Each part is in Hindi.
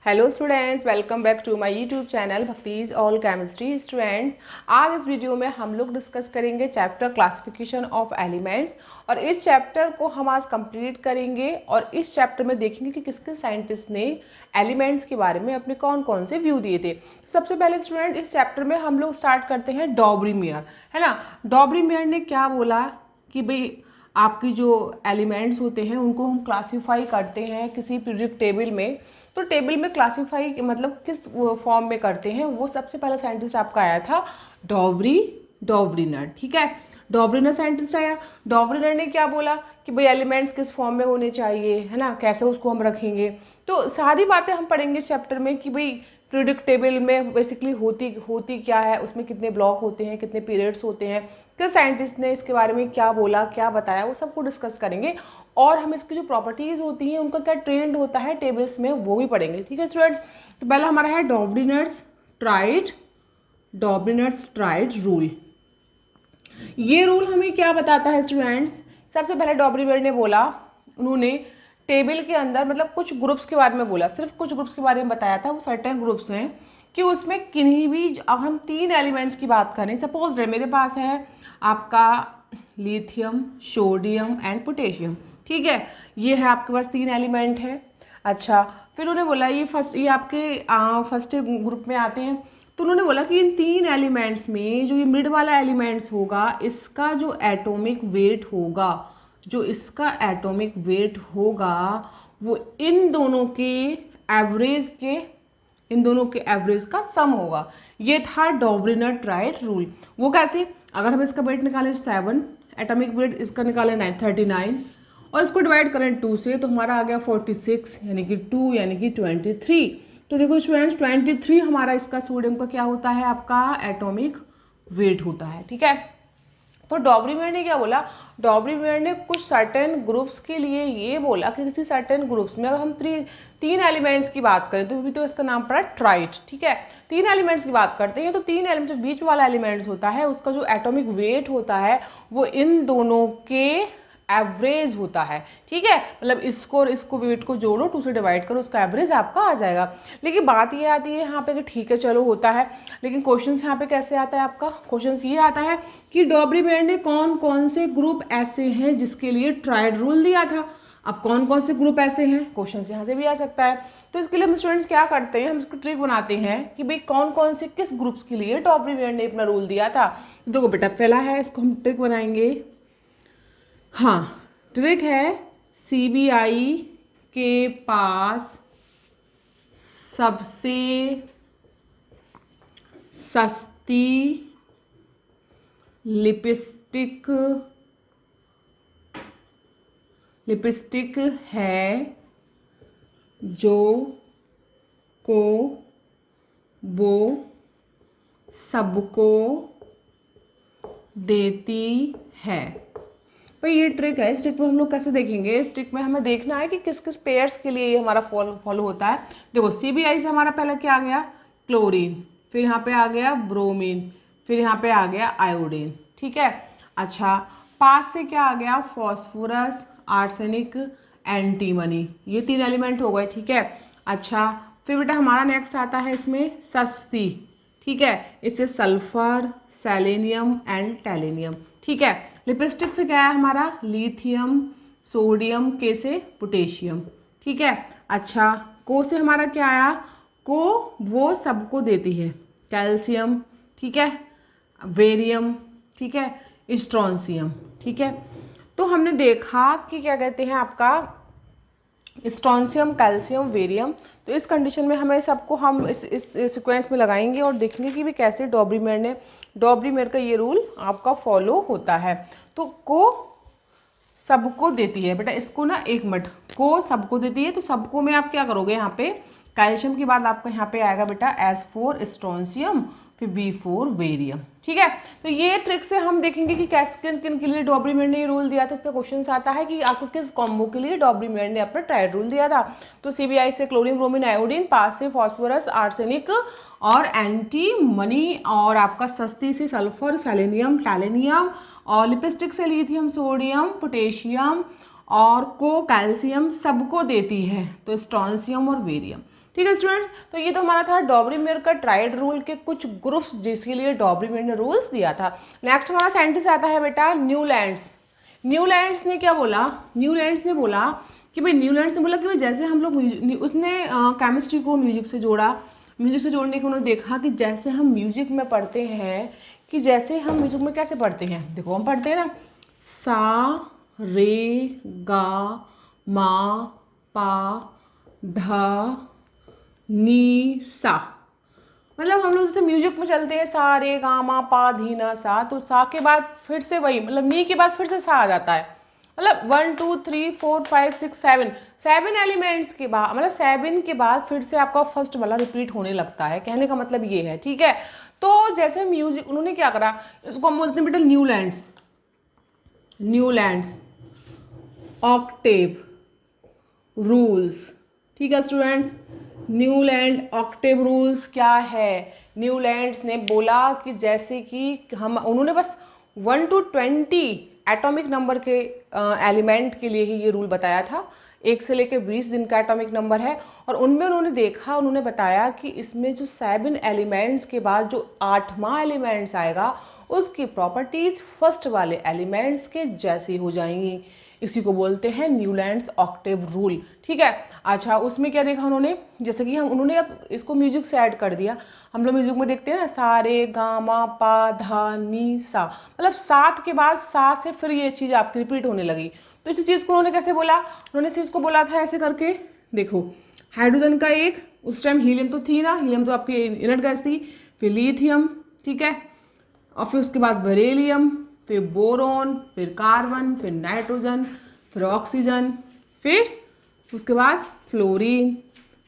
Hello students, welcome back to my YouTube channel भक्तिज ऑल केमिस्ट्री। स्टूडेंट्स, आज इस वीडियो में हम लोग डिस्कस करेंगे चैप्टर क्लासिफिकेशन ऑफ एलिमेंट्स। और इस चैप्टर को हम आज कंप्लीट करेंगे और इस चैप्टर में देखेंगे कि किस किस साइंटिस्ट ने एलिमेंट्स के बारे में अपने कौन कौन से व्यू दिए थे। सबसे पहले स्टूडेंट, इस चैप्टर में हम लोग स्टार्ट करते हैं डॉब्रीमेयर, है ना। डॉब्रीमेयर ने क्या बोला कि भाई आपकी जो एलिमेंट्स होते हैं उनको हम क्लासीफाई करते हैं किसी पीरियोडिक टेबल में। तो टेबल में क्लासीफाई मतलब किस फॉर्म में करते हैं, वो सबसे पहला साइंटिस्ट आपका आया था डॉवरीनर। ठीक है, डॉवरीनर साइंटिस्ट आया। डॉवरीनर ने क्या बोला कि भाई एलिमेंट्स किस फॉर्म में होने चाहिए, है ना, कैसे उसको हम रखेंगे। तो सारी बातें हम पढ़ेंगे इस चैप्टर में कि भाई पीरियोडिक टेबल में बेसिकली होती क्या है, उसमें कितने ब्लॉक होते हैं, कितने पीरियड्स होते हैं, किस साइंटिस्ट ने इसके बारे में क्या बोला, क्या बताया, वो सबको डिस्कस करेंगे। और हम इसकी जो प्रॉपर्टीज़ होती हैं, उनका क्या ट्रेंड होता है टेबल्स में, वो भी पढ़ेंगे। ठीक है स्टूडेंट्स, तो पहला हमारा है डॉब्रीनर्स ट्राइड रूल। ये रूल हमें क्या बताता है स्टूडेंट्स? सबसे पहले डॉब्रीमेयर ने बोला, उन्होंने टेबल के अंदर मतलब कुछ ग्रुप्स के बारे में बोला, सिर्फ कुछ ग्रुप्स के बारे में बताया था। वो सर्टेन ग्रुप्स हैं कि उसमें किन्हीं भी, अब हम 3 एलिमेंट्स की बात करें, सपोज मेरे पास है आपका लिथियम, सोडियम एंड पोटेशियम। ठीक है, ये है आपके पास 3 एलिमेंट है। अच्छा, फिर उन्होंने बोला ये आपके फर्स्ट ग्रुप में आते हैं। तो उन्होंने बोला कि इन 3 एलिमेंट्स में जो ये मिड वाला एलिमेंट्स होगा, इसका जो एटॉमिक वेट होगा वो इन दोनों के एवरेज का सम होगा। ये था डॉवरीनर ट्राइड रूल। वो कैसे? अगर हम इसका वेट निकालें 7, एटॉमिक वेट इसका निकालें 39 और इसको डिवाइड करें 2 से, तो हमारा आ गया 46, यानी कि 2 यानी कि 23। तो देखो स्टूडेंट्स, 23 हमारा इसका सोडियम का क्या होता है, आपका एटॉमिक वेट होता है। ठीक है, तो डॉब्रीमेयर ने क्या बोला? डॉब्रीमेयर ने कुछ सर्टेन ग्रुप्स के लिए ये बोला कि किसी सर्टेन ग्रुप्स में अगर हम 3 एलिमेंट्स की बात करें, तो भी तो इसका नाम पड़ा ट्राइड। ठीक है, 3 एलिमेंट्स की बात करते हैं, तो 3 एलिमेंट्स, जो बीच वाला एलिमेंट्स होता है, उसका जो एटॉमिक वेट होता है वो इन दोनों के एवरेज होता है। ठीक है, मतलब इसको और इसको वेट को जोड़ो, 2 से डिवाइड करो, उसका एवरेज आपका आ जाएगा। लेकिन बात ये आती है यहाँ पे कि ठीक है चलो होता है, लेकिन क्वेश्चन यहाँ पे कैसे आता है आपका? क्वेश्चन ये आता है कि डॉब्रीमेयर ने कौन कौन से ग्रुप ऐसे हैं जिसके लिए ट्राइड रूल दिया था। अब कौन कौन से ग्रुप ऐसे हैं, क्वेश्चन यहाँ से भी आ सकता है। तो इसके लिए हम स्टूडेंट्स क्या करते हैं, हम इसको ट्रिक बनाते हैं कि भाई कौन कौन से किस ग्रुप्स के लिए डॉब्रीमेयर ने अपना रूल दिया था। देखो बेटा, पहला है, इसको हम ट्रिक बनाएंगे। हाँ, ट्रिक है, सीबीआई के पास सबसे सस्ती लिपस्टिक है जो को वो सबको देती है। भाई ये ट्रिक है। इस ट्रिक में हम लोग कैसे देखेंगे? इस ट्रिक में हमें देखना है कि किस किस पेयर्स के लिए ये हमारा फॉलो होता है। देखो, सीबीआई से हमारा पहला क्या आ गया? क्लोरीन, फिर यहाँ पे आ गया ब्रोमीन, फिर यहाँ पे आ गया आयोडीन। ठीक है, अच्छा, पास से क्या आ गया? Phosphorus, arsenic, antimony. ये 3 एलिमेंट हो गए। ठीक है, अच्छा, फिर बेटा हमारा नेक्स्ट आता है इसमें सस्ती। ठीक है, इससे सल्फर, सेलेनियम एंड टैलेनियम। ठीक है, लिपस्टिक से क्या है हमारा? लिथियम, सोडियम, के से पोटेशियम। ठीक है, अच्छा, को से हमारा क्या आया? को वो सबको देती है, कैल्शियम। ठीक है, वेरियम। ठीक है, स्ट्रॉन्सियम। ठीक है, तो हमने देखा कि क्या कहते हैं आपका स्ट्रॉन्सियम, कैल्शियम, वेरियम। तो इस कंडीशन में हमें सबको हम इस सीक्वेंस में लगाएंगे और देखेंगे कि भी कैसे डॉब्रीमेयर का ये रूल आपका फॉलो होता है। तो को सबको देती है बेटा, इसको ना एक मिनट, को सबको देती है, तो सबको में आप क्या करोगे? यहाँ पे कैल्शियम के बाद आपका यहाँ पे आएगा बेटा S4 स्ट्रॉन्सियम, फिर B4 वेरियम। ठीक है, तो ये ट्रिक से हम देखेंगे कि कैसे किन किन के लिए डॉब्रीमेयर ने ये रूल दिया था। इस पर क्वेश्चन आता है कि आपको किस कॉम्बो के लिए डॉब्रीमेयर ने अपना ट्राइड रूल दिया था। तो सीबीआई से क्लोरीन, ब्रोमीन, आयोडीन, पास से फॉस्फोरस, आर्सेनिक और एंटीमनी, और आपका सस्ती से सल्फर, सेलेनियम, टैलेनियम, और लिपस्टिक से लिथियम, सोडियम, पोटेशियम, और को कैल्शियम सबको देती है, तो स्ट्रॉन्सियम और वेरियम। ठीक है स्टूडेंट्स, तो ये तो हमारा था डॉबरीमेर का ट्राइड रूल के कुछ ग्रुप्स जिसके लिए डॉबरीमेर ने रूल्स दिया था। नेक्स्ट हमारा साइंटिस्ट आता है बेटा न्यूलैंड्स। न्यूलैंड्स ने क्या बोला, न्यूलैंड्स ने बोला कि भाई, न्यूलैंड्स ने बोला कि भाई जैसे हम लोग उसने केमिस्ट्री को म्यूजिक से जोड़ा, म्यूजिक से जोड़ने के उन्होंने देखा कि जैसे हम म्यूजिक में पढ़ते हैं, कि जैसे हम म्यूजिक में कैसे पढ़ते हैं, देखो हम पढ़ते हैं ना सा रे गा मा पा धा नी सा, मतलब हम लोग जैसे म्यूजिक में चलते हैं सा रे गा मा पा धी ना सा, तो सा के बाद फिर से वही, मतलब नी के बाद फिर से सा आ जाता है, मतलब 1 2 3 4 5 6 7 एलिमेंट्स के बाद, मतलब 7 के बाद फिर से आपका फर्स्ट वाला रिपीट होने लगता है, कहने का मतलब ये है। ठीक है, तो जैसे म्यूजिक उन्होंने क्या करा, इसको हम बोलते हैं बेटा न्यूलैंड्स, न्यूलैंड्स ऑक्टेव रूल्स। ठीक है स्टूडेंट्स, न्यूलैंड ऑक्टेव रूल्स क्या है, न्यूलैंड्स ने बोला कि जैसे कि हम, उन्होंने बस 1 to 20 एटॉमिक नंबर के एलिमेंट के लिए ही ये रूल बताया था, 1 से लेकर 20 दिन का एटॉमिक नंबर है, और उनमें उन्होंने देखा, उन्होंने बताया कि इसमें जो 7 एलिमेंट्स के बाद जो 8वां एलिमेंट्स आएगा उसकी प्रॉपर्टीज फर्स्ट वाले एलिमेंट्स के जैसी हो जाएंगी, इसी को बोलते हैं न्यूलैंड्स ऑक्टेव रूल। ठीक है, अच्छा उसमें क्या देखा उन्होंने, जैसे कि हम, उन्होंने अब इसको म्यूजिक से ऐड कर दिया, हम लोग म्यूजिक में देखते हैं ना सा रे गा मा पा धा नी सा, मतलब 7 के बाद सा से फिर ये चीज़ आपकी रिपीट होने लगी, तो इसी चीज़ को उन्होंने कैसे बोला, उन्होंने इस चीज़ को बोला था ऐसे करके, देखो हाइड्रोजन का एक, उस टाइम हीलियम तो थी ना, हीलियम तो आपकी इनर्ट गैस थी, फिर लिथियम, ठीक है, और फिर उसके बाद बेरिलियम, फिर बोरॉन, फिर कार्बन, फिर नाइट्रोजन, फिर ऑक्सीजन, फिर उसके बाद फ्लोरीन,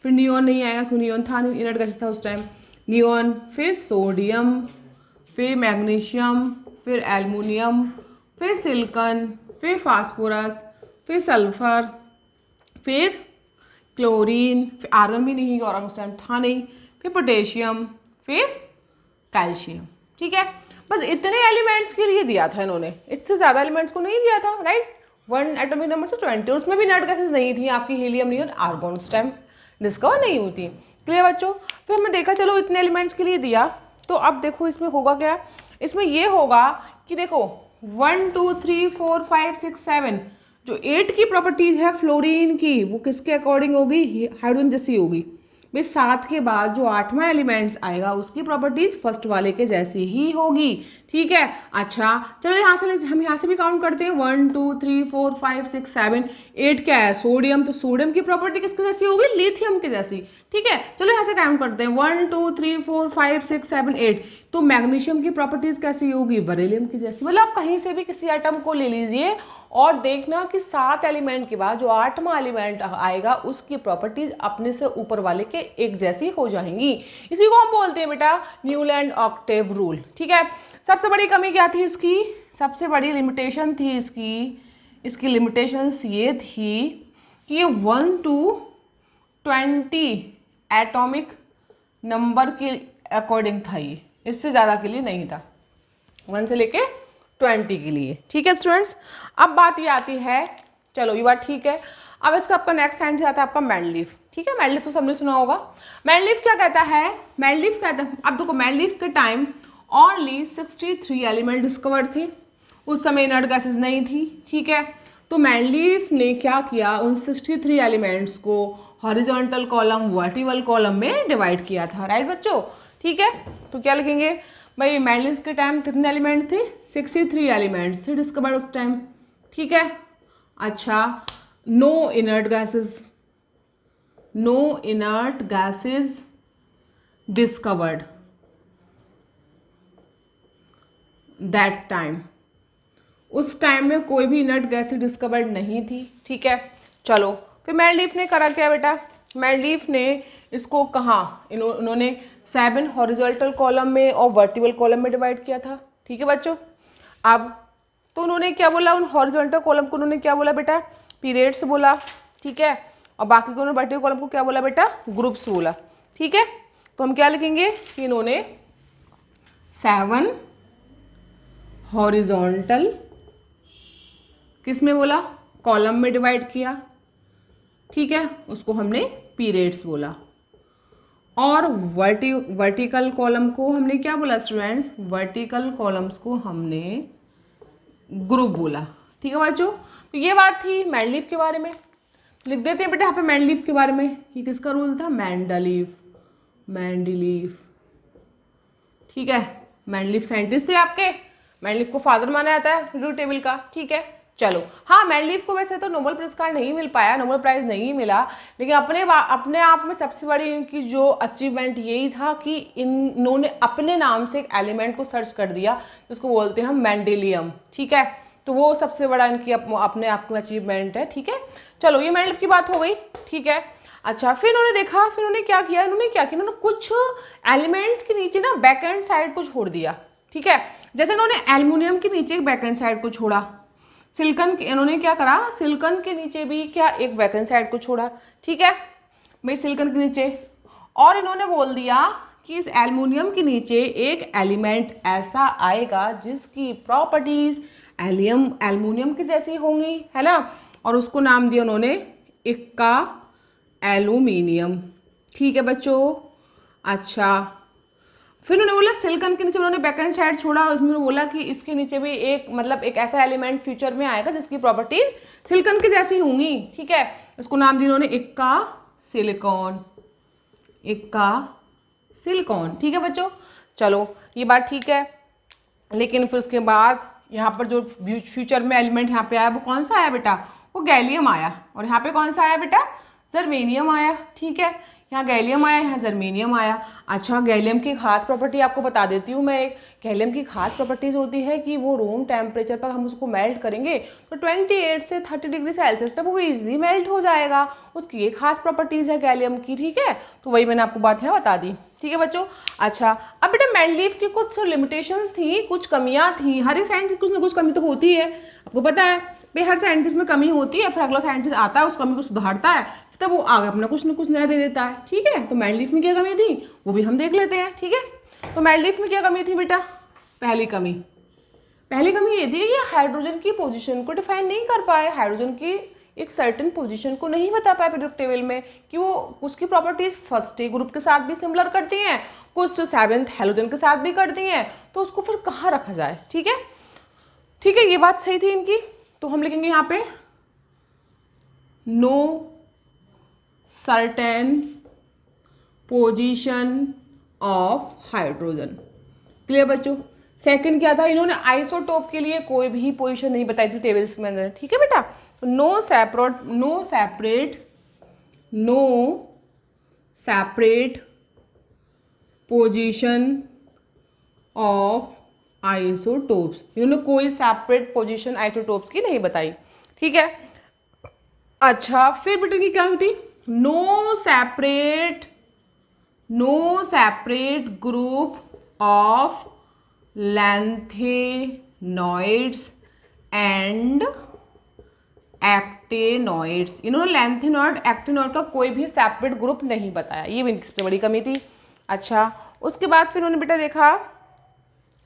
फिर नियॉन नहीं आएगा क्योंकि नियॉन था नहीं, इनर्ट गैस था उस टाइम, नियॉन, फिर सोडियम, फिर मैग्नीशियम, फिर एल्युमिनियम, फिर सिलिकॉन, फिर फास्फोरस, फिर सल्फर, फिर क्लोरीन, फिर आर्गन भी नहीं, और उस टाइम था नहीं, फिर पोटेशियम, फिर कैल्शियम। ठीक है, बस इतने एलिमेंट्स के लिए दिया था इन्होंने, इससे ज़्यादा एलिमेंट्स को नहीं दिया था, राइट। 1 एटॉमिक नंबर से 20, उसमें भी नट गैसेज नहीं थी आपकी, हीलियम नहीं और आर्गन उस टाइम डिस्कवर नहीं हुई थी। क्लियर बच्चों, फिर हमने देखा चलो इतने एलिमेंट्स के लिए दिया, तो अब देखो इसमें होगा क्या, इसमें ये होगा कि देखो 1 2 3 4 5 6 7 जो 8 की प्रॉपर्टीज है फ्लोरीन की, वो किसके अकॉर्डिंग होगी, हाइड्रोजन जैसी होगी। भाई 7 के बाद जो 8वां एलिमेंट्स आएगा उसकी प्रॉपर्टीज फर्स्ट वाले के जैसी ही होगी। ठीक है, अच्छा चलो यहाँ से हम यहाँ से भी काउंट करते हैं, 1 2 3 4 5 6 7 8 क्या है सोडियम, तो सोडियम की प्रॉपर्टी किसके जैसी होगी, लिथियम के जैसी। ठीक है, चलो यहाँ से काउंट करते हैं 1 2 3 4 5 6 7 8, तो मैग्नीशियम की प्रॉपर्टीज कैसी होगी, बेरिलियम की जैसी। मतलब आप कहीं से भी किसी एटम को ले लीजिए और देखना कि 7 एलिमेंट के बाद जो 8वां एलिमेंट आएगा उसकी प्रॉपर्टीज अपने से ऊपर वाले के एक जैसी हो जाएंगी, इसी को हम बोलते हैं बेटा न्यूलैंड ऑक्टेव रूल। ठीक है, सबसे बड़ी कमी क्या थी इसकी, सबसे बड़ी लिमिटेशन थी इसकी लिमिटेशंस ये थी कि ये 1 to 20 एटॉमिक नंबर के अकॉर्डिंग था, ये इससे ज़्यादा के लिए नहीं था, 1 से लेके 20 के लिए। ठीक है स्टूडेंट्स, अब बात ये आती है, चलो ये बात ठीक है, अब इसका आपका नेक्स्ट साइंटिस्ट आता है आपका मेंडलीफ। ठीक है, मेंडलीफ तो सबने सुना होगा। मेंडलीफ क्या कहता है, मेंडलीफ कहता है, अब देखो मेंडलीफ के टाइम ओनली 63 एलिमेंट डिस्कवर थे, उस समय इनर्ट गैसेज नहीं थी। ठीक है, तो मेंडलीफ ने क्या किया, उन 63 एलिमेंट्स को हॉरिजॉन्टल कॉलम वर्टिकल कॉलम में डिवाइड किया था, राइट बच्चों। ठीक है, तो क्या लिखेंगे भाई, मेंडलीफ के टाइम कितने एलिमेंट्स थे, 63 एलिमेंट्स थे डिस्कवर्ड उस टाइम। ठीक है, अच्छा no inert gases discovered that time, उस टाइम में कोई भी इनर्ट गैसेज डिस्कवर्ड नहीं थी। ठीक है, चलो फिर मेंडलीफ ने करा क्या बेटा, मेंडलीफ ने इसको कहाँ, इन्होंने 7 हॉरिजॉन्टल कॉलम में और वर्टिकल कॉलम में डिवाइड किया था। ठीक है बच्चों, अब तो उन्होंने क्या बोला, उन हॉरिजॉन्टल कॉलम को उन्होंने क्या बोला बेटा, पीरियड्स बोला। ठीक है, और बाकी को उन्होंने वर्टिकल कॉलम को क्या बोला बेटा, ग्रुप्स बोला। ठीक है, तो हम क्या लिखेंगे कि इन्होंने 7 हॉरिजॉन्टल किस में बोला, कॉलम में डिवाइड किया। ठीक है, उसको हमने पीरियड्स बोला। और वर्टिकल कॉलम को हमने क्या बोला स्टूडेंट्स, वर्टिकल कॉलम्स को हमने ग्रुप बोला। ठीक है बच्चों, तो ये बात थी मैंडलीफ के बारे में। लिख देते हैं बेटा यहाँ पे मैंडलीफ के बारे में। ये किसका रूल था, मैंडलीफ, मैंडलीफ। ठीक है, मैंडलीफ साइंटिस्ट थे आपके, मैंडलीफ को फादर माना जाता है पीरियोडिक टेबल का। ठीक है, चलो। हाँ, मैंडलीफ को वैसे तो नोबेल पुरस्कार नहीं मिल पाया, नोबेल प्राइज नहीं मिला, लेकिन अपने आप में सबसे बड़ी इनकी जो अचीवमेंट यही था कि इन्होंने अपने नाम से एक एलिमेंट को सर्च कर दिया जिसको बोलते हैं हम मेंडेलियम। ठीक है, तो वो सबसे बड़ा इनकी अपने आप में अचीवमेंट है। ठीक है, चलो ये मैंडलीफ की बात हो गई। ठीक है, अच्छा, फिर उन्होंने देखा, फिर उन्होंने क्या किया, इन्होंने कुछ एलिमेंट्स के नीचे ना बैक एंड साइड को छोड़ दिया। ठीक है, जैसे इन्होंने एल्युमिनियम के नीचे एक बैक एंड साइड को छोड़ा, सिलिकॉन इन्होंने क्या करा, सिलिकॉन के नीचे भी क्या एक वैकेंट साइड को छोड़ा। ठीक है भाई, सिलिकॉन के नीचे, और इन्होंने बोल दिया कि इस एल्युमिनियम के नीचे एक एलिमेंट ऐसा आएगा जिसकी प्रॉपर्टीज एल्युमिनियम की जैसी होंगी, है ना, और उसको नाम दिया उन्होंने इक्का एल्यूमिनियम। ठीक है बच्चों, अच्छा, फिर उन्होंने बोला सिलिकॉन के नीचे उन्होंने बैकएंड साइड छोड़ा और उसमें बोला कि इसके नीचे भी एक एक ऐसा एलिमेंट फ्यूचर में आएगा जिसकी प्रॉपर्टीज सिलिकॉन की जैसी होंगी। ठीक है, उसको नाम दिया उन्होंने इक्का सिलिकॉन, इक्का सिलिकॉन। ठीक है बच्चों, चलो ये बात ठीक है, लेकिन फिर उसके बाद यहाँ पर जो फ्यूचर में एलिमेंट यहाँ पे आया वो कौन सा आया बेटा, वो गैलियम आया, और यहाँ पे कौन सा आया बेटा, जर्मेनियम आया। ठीक है, यहाँ गैलियम आया, यहाँ जर्मेनियम आया। अच्छा, गैलियम की खास प्रॉपर्टी आपको बता देती हूँ मैं। एक गैलियम की खास प्रॉपर्टीज होती है कि वो रूम टेम्परेचर पर हम उसको मेल्ट करेंगे तो 28 से 30 डिग्री सेल्सियस पे वो इजीली मेल्ट हो जाएगा। उसकी ये खास प्रॉपर्टीज है गैलियम की। ठीक है, तो वही मैंने आपको बात यहाँ बता दी। ठीक है बच्चों, अच्छा, अब बेटा मेंडलीफ की कुछ लिमिटेशंस थी, कुछ कमियां थी। हर एक साइंटिस्ट कुछ ना कुछ कमी तो होती है, आपको पता है भाई, हर साइंटिस्ट में कमी होती है, फिर अगला साइंटिस्ट आता है उस कमी को सुधारता है, तब वो आगे अपना कुछ ना कुछ नया दे देता है। ठीक है, तो मेंडलीफ में क्या कमी थी वो भी हम देख लेते हैं। ठीक है, तो मेंडलीफ में क्या कमी थी बेटा, पहली कमी ये थी कि हाइड्रोजन की पोजीशन को डिफाइन नहीं कर पाए, हाइड्रोजन की एक सर्टेन पोजीशन को नहीं बता पाए पीरियोडिक टेबल में, कि वो उसकी प्रॉपर्टीज फर्स्ट ए ग्रुप के साथ भी सिमिलर करती हैं, कुछ सेवेंथ हेलोजन के साथ भी करती हैं, तो उसको फिर कहाँ रखा जाए। ठीक है, ठीक है, ये बात सही थी इनकी, तो हम लिखेंगे यहाँ पे no certain position of hydrogen. Clear बच्चों। सेकंड क्या था, इन्होंने आइसोटोप के लिए कोई भी पोजीशन नहीं बताई थी टेबल्स में अंदर। ठीक है बेटा, तो no separate position of isotopes, इन्होंने कोई सेपरेट पोजीशन आइसोटोप्स की नहीं बताई। ठीक है, अच्छा, फिर बेटा की क्या हुई थी, no separate group of lanthanoids and actinoids, इन्होंने लैंथेनॉइड एक्टेनॉइड का कोई भी सेपरेट ग्रुप नहीं बताया, ये भी इनकी सबसे बड़ी कमी थी। अच्छा, उसके बाद फिर उन्होंने बेटा देखा,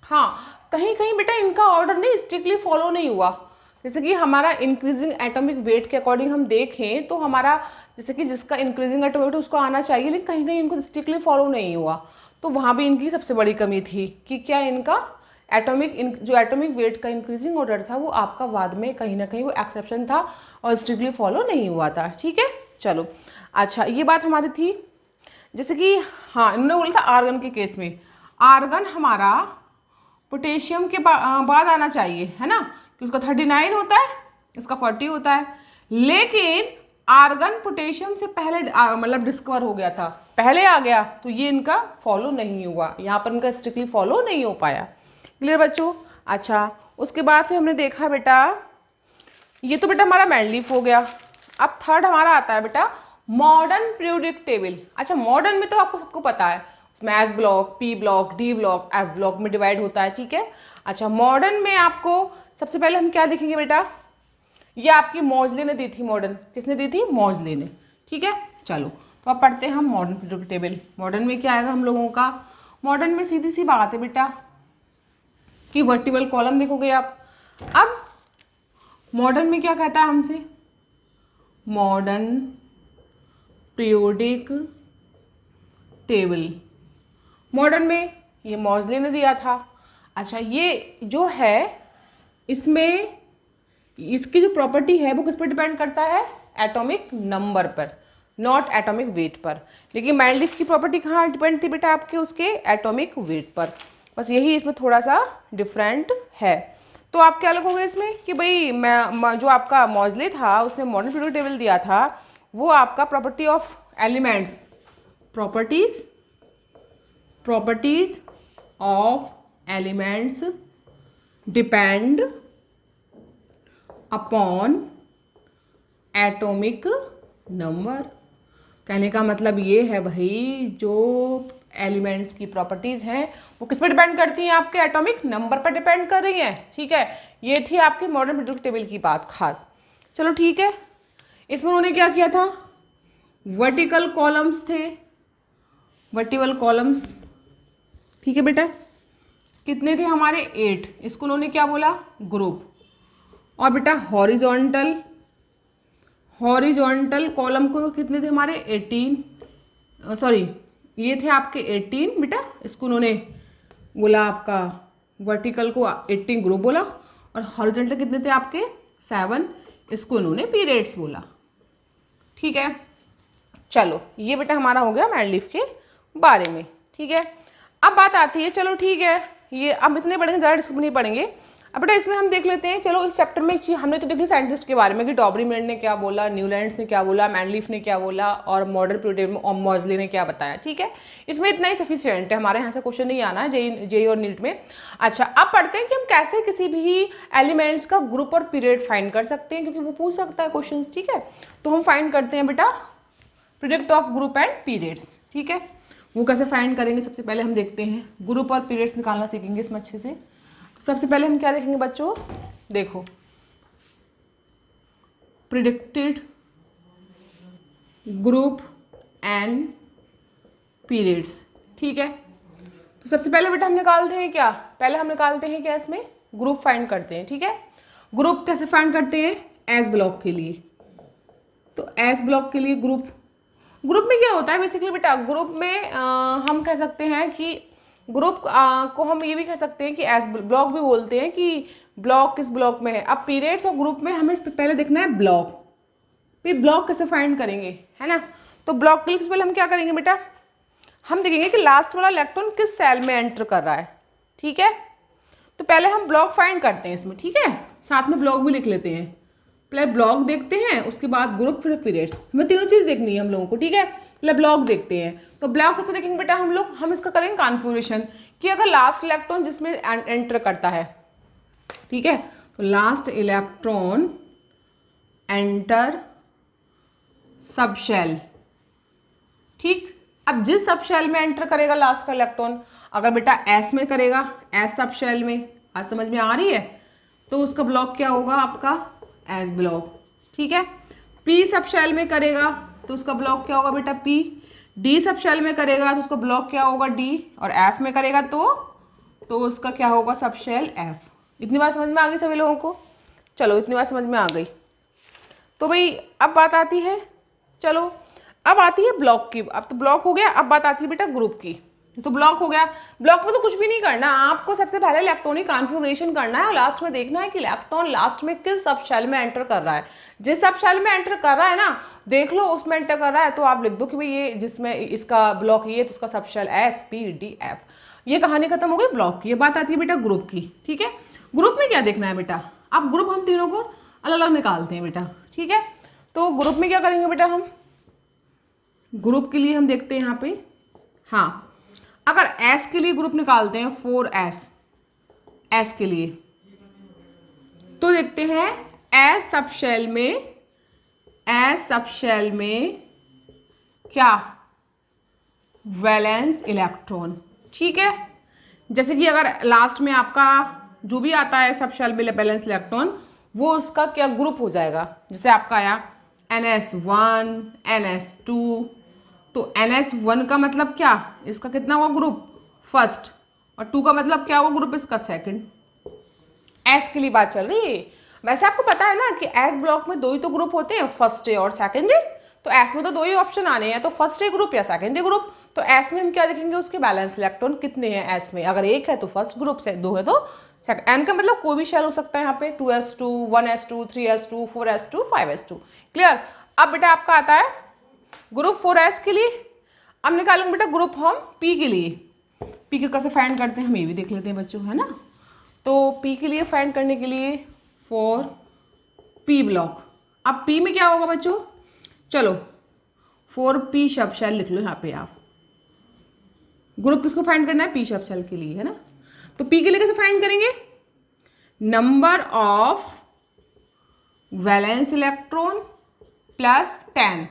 हाँ, कहीं कहीं बेटा इनका ऑर्डर नहीं स्ट्रिक्टली फॉलो नहीं हुआ। जैसे कि हमारा इंक्रीजिंग एटॉमिक वेट के अकॉर्डिंग हम देखें तो हमारा, जैसे कि जिसका इंक्रीजिंग एटॉमिक वेट उसको आना चाहिए, लेकिन कहीं कहीं इनको स्ट्रिक्टली फॉलो नहीं हुआ, तो वहाँ भी इनकी सबसे बड़ी कमी थी कि क्या इनका जो एटॉमिक वेट का इंक्रीजिंग ऑर्डर था वो आपका बाद में कहीं ना कहीं वो एक्सेप्शन था और स्ट्रिक्टली फॉलो नहीं हुआ था। ठीक है, चलो, अच्छा, ये बात हमारी थी। जैसे कि हाँ, इन्होंने बोला था आर्गन के केस में, आर्गन हमारा पोटेशियम के बाद आना चाहिए, है ना, कि उसका 39 होता है, इसका 40 होता है, लेकिन आर्गन पोटेशियम से पहले डिस्कवर हो गया था, पहले आ गया, तो ये इनका फॉलो नहीं हुआ, यहाँ पर इनका स्ट्रिक्टली फॉलो नहीं हो पाया। क्लियर बच्चों। अच्छा, उसके बाद फिर हमने देखा बेटा, ये तो बेटा हमारा मेंडलीफ हो गया। अब थर्ड हमारा आता है बेटा मॉडर्न पीरियोडिक टेबल। अच्छा, मॉडर्न में तो आपको सबको पता है, उसमें S block, P block, D block, F block में डिवाइड होता है। ठीक है, अच्छा, मॉडर्न में आपको सबसे पहले हम क्या देखेंगे बेटा, ये आपकी मॉजले ने दी थी, मॉडर्न किसने दी थी, मॉजले ने। ठीक है, चलो, तो अब पढ़ते हैं हम मॉडर्न पीरियोडिक टेबल। मॉडर्न में क्या आएगा हम लोगों का, मॉडर्न में सीधी सी बात है बेटा कि वर्टिकल कॉलम देखोगे आप। अब मॉडर्न में क्या कहता है हमसे, मॉडर्न पीरियोडिक टेबल। मॉडर्न में ये मॉजले ने दिया था। अच्छा, ये जो है इसमें इसकी जो प्रॉपर्टी है वो किस पर डिपेंड करता है? एटॉमिक नंबर पर, नॉट एटॉमिक वेट पर। लेकिन मैंडलीफ की प्रॉपर्टी कहाँ डिपेंड थी बेटा आपके? उसके एटॉमिक वेट पर। बस यही इसमें थोड़ा सा डिफरेंट है। तो आप क्या लगोगे इसमें कि भाई मैं जो आपका मॉजले था उसने मॉडर्न पीरियोडिक टेबल दिया था, वो आपका property of elements, properties of elements depend upon atomic number. कहने का मतलब ये है भाई, जो एलिमेंट्स की प्रॉपर्टीज हैं वो किस पर डिपेंड करती हैं? आपके एटॉमिक नंबर पर डिपेंड कर रही हैं। ठीक है, ये थी आपकी मॉडर्न पीरियोडिक टेबल की बात खास। चलो ठीक है, इसमें उन्होंने क्या किया था? वर्टिकल कॉलम्स थे, वर्टिकल कॉलम्स। ठीक है बेटा, कितने थे हमारे? 8। इसको उन्होंने क्या बोला? ग्रुप। और बेटा हॉरिजॉन्टल कॉलम को कितने थे हमारे? 18। सॉरी, ये थे आपके 18 बेटा। इसको उन्होंने बोला आपका वर्टिकल को 18 ग्रुप बोला। और हॉरिजॉन्टल कितने थे आपके? 7। इसको उन्होंने पीरियड्स बोला। ठीक है, चलो ये बेटा हमारा हो गया मैंडलीफ के बारे में। ठीक है, अब बात आती है, चलो ठीक है, ये अब इतने पढ़ेंगे, ज़्यादा डिस्कस नहीं पढ़ेंगे। अब बेटा इसमें हम देख लेते हैं। चलो इस चैप्टर में एक चीज़ हमने तो देख ली साइंटिस्ट के बारे में कि डॉबरीमेंड ने क्या बोला, न्यूलैंड्स ने क्या बोला, मैंडलीफ ने क्या बोला, और मॉडर्न पीरियड में मॉजले ने क्या बताया। ठीक है, इसमें इतना ही सफिशिएंट है, हमारे यहाँ से क्वेश्चन नहीं आना है जेई और नीट में। अच्छा, अब पढ़ते हैं कि हम कैसे किसी भी एलिमेंट्स का ग्रुप और पीरियड फाइंड कर सकते हैं, क्योंकि वो पूछ सकता है क्वेश्चन। ठीक है, तो हम फाइंड करते हैं बेटा product of group and periods. ठीक है, वो कैसे फाइंड करेंगे? सबसे पहले हम देखते हैं, ग्रुप और पीरियड्स निकालना सीखेंगे इसमें अच्छे से। तो सबसे पहले हम क्या देखेंगे बच्चों? देखो, प्रिडिक्टेड ग्रुप एंड पीरियड्स। ठीक है, तो सबसे पहले बेटा हम निकालते हैं क्या? पहले हम निकालते हैं क्या? इसमें ग्रुप फाइंड करते हैं। ठीक है, ग्रुप कैसे फाइंड करते हैं? एस ब्लॉक के लिए। तो एस ब्लॉक के लिए ग्रुप में क्या होता है बेसिकली बेटा? ग्रुप में हम कह सकते हैं कि ग्रुप को हम ये भी कह सकते हैं कि एस ब्लॉक भी बोलते हैं कि ब्लॉक किस ब्लॉक में है। अब पीरियड्स और ग्रुप में हमें पहले देखना है ब्लॉक। फिर ब्लॉक कैसे फाइंड करेंगे, है ना? तो ब्लॉक के लिए सबसे पहले हम क्या करेंगे बेटा? हम देखेंगे कि लास्ट वाला इलेक्ट्रॉन किस सेल में एंटर कर रहा है। ठीक है, तो पहले हम ब्लॉक फाइंड करते हैं इसमें। ठीक है, साथ में ब्लॉक भी लिख लेते हैं। पहले ब्लॉक देखते हैं, उसके बाद ग्रुप, फिर पीरियड्स। हमें तीनों चीज़ देखनी है हम लोगों को। ठीक है, पहले ब्लॉक देखते हैं। तो ब्लॉक कैसे देखेंगे बेटा हम लोग? हम इसका करेंगे कॉन्फ़िगरेशन कि अगर लास्ट इलेक्ट्रॉन जिसमें एंटर करता है, ठीक है, तो last electron enter subshell. ठीक, अब जिस सब शेल में एंटर करेगा लास्ट का इलेक्ट्रॉन, अगर बेटा एस में करेगा, एस सब शेल में, आज समझ में आ रही है, तो उसका ब्लॉक क्या होगा आपका? S block. ठीक है, पी सब शेल में करेगा तो उसका ब्लॉक क्या होगा बेटा? पी। डी सब शेल में करेगा तो उसका ब्लॉक क्या होगा? डी। और एफ में करेगा तो उसका क्या होगा? सब शेल एफ। इतनी बात समझ में आ गई सभी लोगों को? चलो इतनी बात समझ में आ गई। तो भाई अब बात आती है, चलो अब आती है ब्लॉक की। अब तो ब्लॉक हो गया, अब बात आती है बेटा ग्रुप की। तो ब्लॉक हो गया, ब्लॉक में तो कुछ भी नहीं करना, आपको सबसे पहले इलेक्ट्रॉनिक कॉन्फ़िगरेशन करना है और लास्ट में देखना है कि इलेक्ट्रॉन लास्ट में किस सब शेल में एंटर कर रहा है। जिस सब शेल में एंटर कर रहा है ना, देख लो उसमें एंटर कर रहा है तो आप लिख दो कि भाई ये जिसमें इसका ब्लॉक ये, तो उसका subshell s p d f. ये कहानी खत्म हो गई ब्लॉक की। ये बात आती है बेटा ग्रुप की। ठीक है, ग्रुप में क्या देखना है बेटा? अब ग्रुप हम तीनों को अलग अलग निकालते हैं बेटा। ठीक है, तो ग्रुप में क्या करेंगे बेटा? हम ग्रुप के लिए हम देखते हैं यहाँ पे, हाँ, अगर एस के लिए ग्रुप निकालते हैं 4s, एस के लिए, तो देखते हैं एस सब शेल में क्या? Valence electron. ठीक है, जैसे कि अगर लास्ट में आपका जो भी आता है सब शेल में वैलेंस इलेक्ट्रॉन, वो उसका क्या ग्रुप हो जाएगा? जैसे आपका आया NS1, NS2, तो NS1 का मतलब क्या? इसका कितना हुआ ग्रुप? फर्स्ट। और 2 का मतलब क्या हुआ ग्रुप? इसका सेकंड। एस के लिए बात चल रही है। वैसे आपको पता है ना कि एस ब्लॉक में 2 ही तो ग्रुप होते हैं, फर्स्ट है और सेकंड है। तो एस में तो 2 ही ऑप्शन आने हैं, तो फर्स्ट ग्रुप या सेकेंड ग्रुप। तो एस में हम क्या देखेंगे, उसके बैलेंस इलेक्ट्रॉन कितने हैं एस में। अगर 1 है तो फर्स्ट ग्रुप, से 2 है तो सेकंड। एन का मतलब कोई भी शेल हो सकता है यहाँ पे, 2s2, 1s2, 3s2, 4s2, 5s2। Clear. अब बेटा आपका आता है ग्रुप 4s के लिए। अब निकालेंगे बेटा ग्रुप हम पी के लिए। पी के कैसे फाइंड करते हैं हम ये भी देख लेते हैं बच्चों, है ना। तो पी के लिए फाइंड करने के लिए फॉर पी ब्लॉक, अब पी में क्या होगा बच्चों, चलो फॉर पी सब शेल लिख लो यहाँ पे आप। ग्रुप किसको फाइंड करना है, पी सब शेल के लिए, है ना। तो पी के लिए कैसे फाइंड करेंगे, number of valence electron plus 10,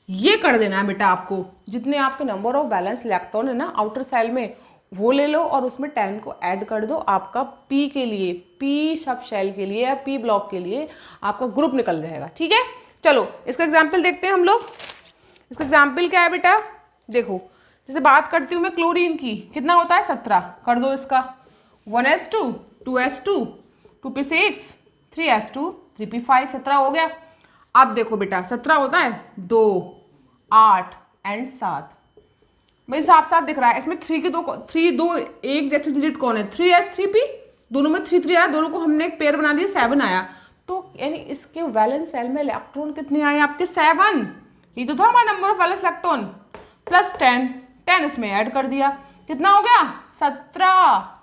ये कर देना है बेटा आपको। जितने आपके नंबर ऑफ वैलेंस इलेक्ट्रॉन है ना आउटर सेल में, वो ले लो और उसमें 10 को ऐड कर दो। आपका पी के लिए, पी सब शेल के लिए या पी ब्लॉक के लिए आपका ग्रुप निकल जाएगा। ठीक है, चलो इसका एग्जाम्पल देखते हैं हम लोग। इसका एग्जाम्पल क्या है बेटा, देखो जैसे बात करती हूँ मैं क्लोरीन की, कितना होता है 17, कर दो इसका 1s2, 2s2, 2p6, 3s2, 3p5, 17 हो गया। अब देखो बेटा 17 होता है 2, 8 एंड 7, भाई साफ साफ दिख रहा है इसमें 3 की दो एक जैसे डिजिट कौन है, 3s 3p, दोनों में 3 3 आया, दोनों को हमने एक पेयर बना दिया, 7 आया। तो यानी इसके वैलेंस सेल में इलेक्ट्रॉन कितने आए आपके, 7। ये तो था हमारा number of valence electron plus 10 इसमें ऐड कर दिया, कितना हो गया 17।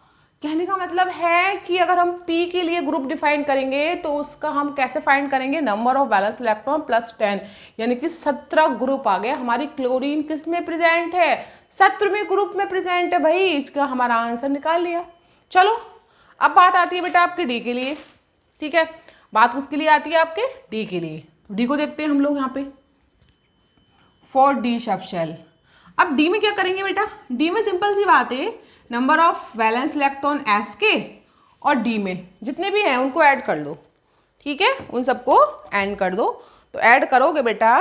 कहने का मतलब है कि अगर हम P के लिए ग्रुप डिफाइन करेंगे तो उसका हम कैसे फाइंड करेंगे, number of valence electron plus 10, यानी कि 17 ग्रुप आ गया। हमारी क्लोरीन किस में प्रेजेंट है, 17वें ग्रुप में प्रेजेंट है भाई। इसका हमारा आंसर निकाल लिया। चलो अब बात आती है बेटा आपके डी के लिए। ठीक है, बात किसके लिए आती है आपके, डी के लिए। तो डी को देखते हैं हम लोग यहाँ पे, फॉर डी सब शेल। अब डी में क्या करेंगे बेटा, डी में सिंपल सी बात है, number of valence electron S के और डी में जितने भी हैं उनको ऐड कर दो। ठीक है, उन सबको ऐड कर दो। तो ऐड करोगे बेटा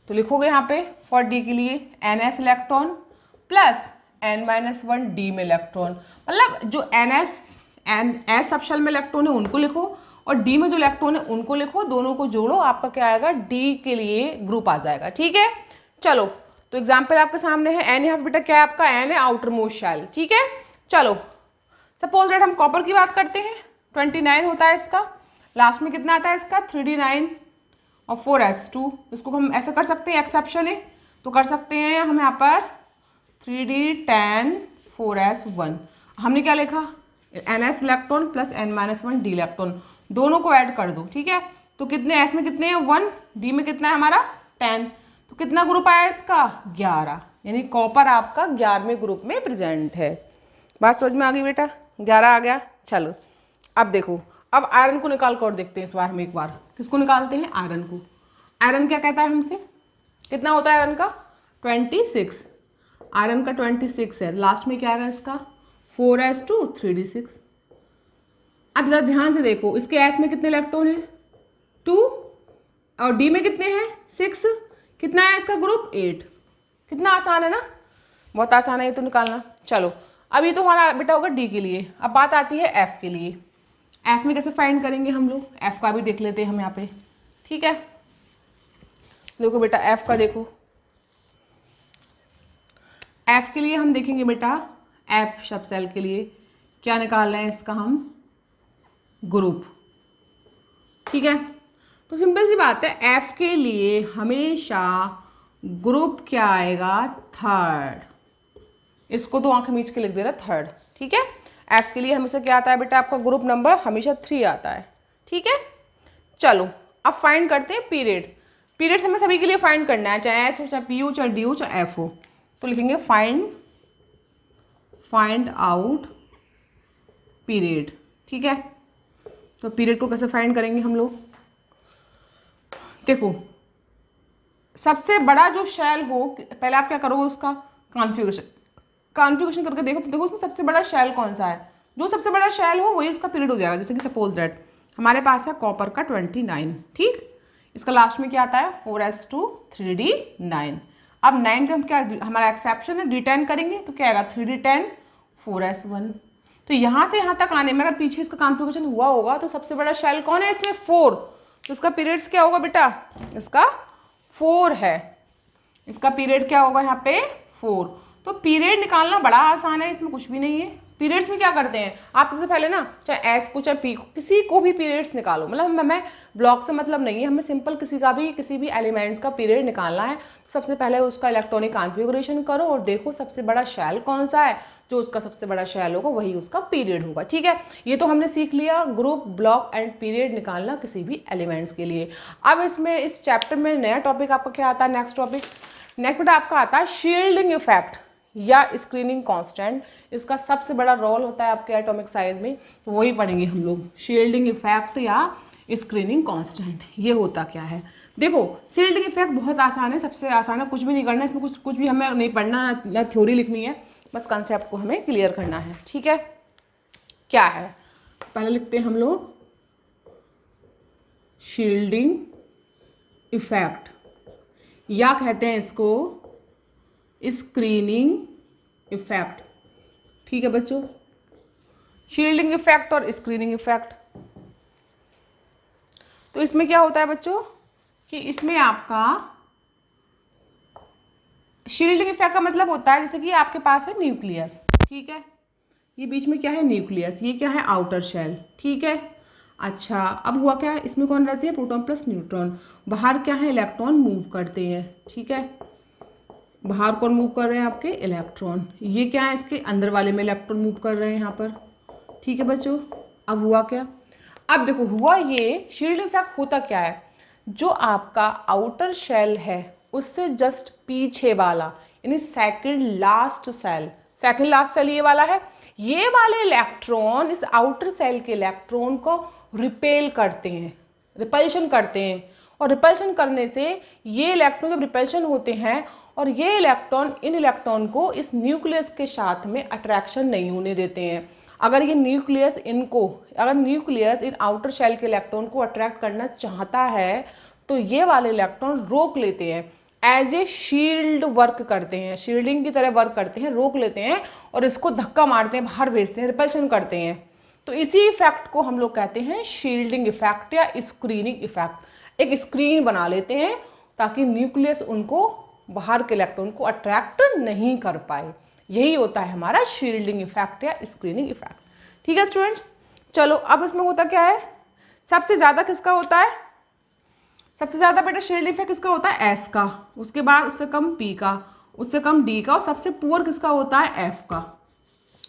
तो लिखोगे यहाँ पे फॉर डी के लिए NS electron plus N-1 D में इलेक्ट्रॉन, मतलब जो एस सब शेल में इलेक्ट्रॉन है उनको लिखो और डी में जो इलेक्ट्रॉन है उनको लिखो, दोनों को जोड़ो, आपका क्या आएगा, डी के लिए ग्रुप आ जाएगा। ठीक है, चलो तो एग्जाम्पल आपके सामने है। एन यहाँ बेटा क्या है आपका, एन है आउटर मोस्ट शेल। ठीक है, चलो सपोज दैट हम कॉपर की बात करते हैं, 29 होता है इसका, लास्ट में कितना आता है इसका 3d9 और 4s2। इसको हम ऐसा कर सकते हैं, एक्सेप्शन है तो कर सकते हैं हम यहाँ पर 3d10 4s1। हमने क्या लिखा, NS electron plus N-1 D electron, दोनों को ऐड कर दो। ठीक है, तो कितने एस में कितने हैं 1, डी में कितना है हमारा 10, तो कितना ग्रुप आया इसका 11, यानी कॉपर आपका 11वें ग्रुप में प्रेजेंट है। बात समझ में आ गई बेटा, 11 आ गया। चलो अब देखो, अब आयरन को निकाल कर देखते हैं इस बार हम एक बार। किसको निकालते हैं, आयरन को। आयरन क्या कहता है हमसे, कितना होता है आयरन का 26, आयरन का 26 है, लास्ट में क्या आएगा इसका 4s2 3d6। अब जरा ध्यान से देखो, इसके एस में कितने इलेक्ट्रॉन है 2 और डी में कितने हैं 6, कितना है इसका ग्रुप 8। कितना आसान है ना, बहुत आसान है ये तो निकालना। चलो अब ये तो हमारा बेटा होगा डी के लिए। अब बात आती है एफ के लिए। एफ में कैसे फाइंड करेंगे हम लोग, एफ का भी देख लेते हैं हम यहाँ पे। ठीक है, देखो बेटा एफ का देखो, एफ के लिए हम देखेंगे बेटा, एफ सब सेल के लिए क्या निकाल रहे हैं इसका हम ग्रुप। ठीक है, तो सिंपल सी बात है, एफ के लिए हमेशा ग्रुप क्या आएगा थर्ड। इसको तो आंख मीच के लिख दे रहा थर्ड। ठीक है, एफ के लिए हमेशा क्या आता है बेटा, आपका ग्रुप नंबर हमेशा 3 आता है। ठीक है, चलो अब फाइंड करते हैं पीरियड। पीरियड हमें सभी के लिए फाइंड करना है, चाहे एस हो, चाहे पी हो, चाहे डी हो, चाहे एफ हो। तो लिखेंगे फाइंड आउट पीरियड। ठीक है, तो पीरियड को कैसे फाइंड करेंगे हम लोग, देखो सबसे बड़ा जो शेल हो, पहले आप क्या करोगे उसका कॉन्फ़िगरेशन करके देखो, तो देखो उसमें सबसे बड़ा शेल कौन सा है, जो सबसे बड़ा शेल हो वही इसका पीरियड हो जाएगा। जैसे कि सपोज दैट हमारे पास है कॉपर का 29, ठीक, इसका लास्ट में क्या आता है 4s2 3d9। अब 9 का हम क्या, हमारा एक्सेप्शन है d10 करेंगे तो क्या आएगा 3d10 4s1। तो यहाँ से यहाँ तक आने में अगर पीछे इसका कॉन्फ़िगरेशन हुआ होगा तो सबसे बड़ा शेल कौन है इसमें 4, तो इसका पीरियड्स क्या होगा बेटा, इसका 4 है, इसका पीरियड क्या होगा यहाँ पे 4। तो पीरियड निकालना बड़ा आसान है, इसमें कुछ भी नहीं है। पीरियड्स में क्या करते हैं आप, सबसे पहले ना चाहे एस को चाहे पी को, किसी को भी पीरियड्स निकालो, मतलब मैं ब्लॉक से मतलब नहीं है, हमें सिंपल किसी भी एलिमेंट्स का पीरियड निकालना है। तो सबसे पहले उसका इलेक्ट्रॉनिक कॉन्फ़िगरेशन करो और देखो सबसे बड़ा शेल कौन सा है, जो उसका सबसे बड़ा शेल होगा वही उसका पीरियड होगा। ठीक है, ये तो हमने सीख लिया ग्रुप, ब्लॉक एंड पीरियड निकालना किसी भी एलिमेंट्स के लिए। अब इसमें इस चैप्टर में नया टॉपिक आपका क्या आता है, नेक्स्ट टॉपिक, नेक्स्ट बेटा आपका आता है शील्डिंग इफेक्ट या स्क्रीनिंग कांस्टेंट। इसका सबसे बड़ा रोल होता है आपके एटॉमिक साइज में, तो वही पढ़ेंगे हम लोग, शील्डिंग इफेक्ट या स्क्रीनिंग कांस्टेंट ये होता क्या है। देखो शील्डिंग इफेक्ट बहुत आसान है, सबसे आसान है, कुछ भी नहीं करना है इसमें, कुछ भी हमें नहीं पढ़ना, ना थ्योरी लिखनी है, बस कंसेप्ट को हमें क्लियर करना है। ठीक है, क्या है पहले लिखते हैं हम लोग, शील्डिंग इफेक्ट या कहते हैं इसको स्क्रीनिंग इफेक्ट। ठीक है बच्चों, शील्डिंग इफेक्ट और स्क्रीनिंग इफेक्ट। तो इसमें क्या होता है बच्चों कि इसमें आपका शील्डिंग इफेक्ट का मतलब होता है जैसे कि आपके पास है न्यूक्लियस, ठीक है, ये बीच में क्या है न्यूक्लियस, ये क्या है आउटर शेल। ठीक है, अच्छा अब हुआ क्या है, इसमें कौन रहती है प्रोटॉन प्लस न्यूट्रॉन, बाहर क्या है इलेक्ट्रॉन मूव करते हैं। ठीक है, बाहर कौन मूव कर रहे हैं आपके इलेक्ट्रॉन, ये क्या है इसके अंदर वाले में इलेक्ट्रॉन मूव कर रहे हैं यहाँ पर। ठीक है बच्चों, अब हुआ क्या, अब देखो हुआ ये शील्ड इफेक्ट होता क्या है, जो आपका आउटर शेल है उससे जस्ट पीछे वाला यानी सेकंड लास्ट सेल ये वाला है, ये वाले इलेक्ट्रॉन इस आउटर सेल के इलेक्ट्रॉन को रिपेल करते हैं, रिपल्शन करते हैं, और रिपल्शन करने से ये इलेक्ट्रॉन जब रिपल्शन होते हैं और ये इलेक्ट्रॉन इन इलेक्ट्रॉन को इस न्यूक्लियस के साथ में अट्रैक्शन नहीं होने देते हैं। अगर न्यूक्लियस इन आउटर शेल के इलेक्ट्रॉन को अट्रैक्ट करना चाहता है तो ये वाले इलेक्ट्रॉन रोक लेते हैं, एज ए शील्ड वर्क करते हैं, शील्डिंग की तरह वर्क करते हैं, रोक लेते हैं और इसको धक्का मारते हैं, बाहर भेजते हैं, रिपल्शन करते हैं। तो इसी इफेक्ट को हम लोग कहते हैं शील्डिंग इफेक्ट या स्क्रीनिंग इफेक्ट। एक स्क्रीन बना लेते हैं ताकि न्यूक्लियस उनको बाहर के इलेक्ट्रॉन को अट्रैक्ट नहीं कर पाए, यही होता है हमारा शील्डिंग इफेक्ट या स्क्रीनिंग इफेक्ट। ठीक है स्टूडेंट्स, चलो अब इसमें होता क्या है, सबसे ज़्यादा किसका होता है, सबसे ज़्यादा बेटा शील्डिंग इफेक्ट किसका होता है एस का, उसके बाद उससे कम पी का, उससे कम डी का, और सबसे पुअर किसका होता है एफ का।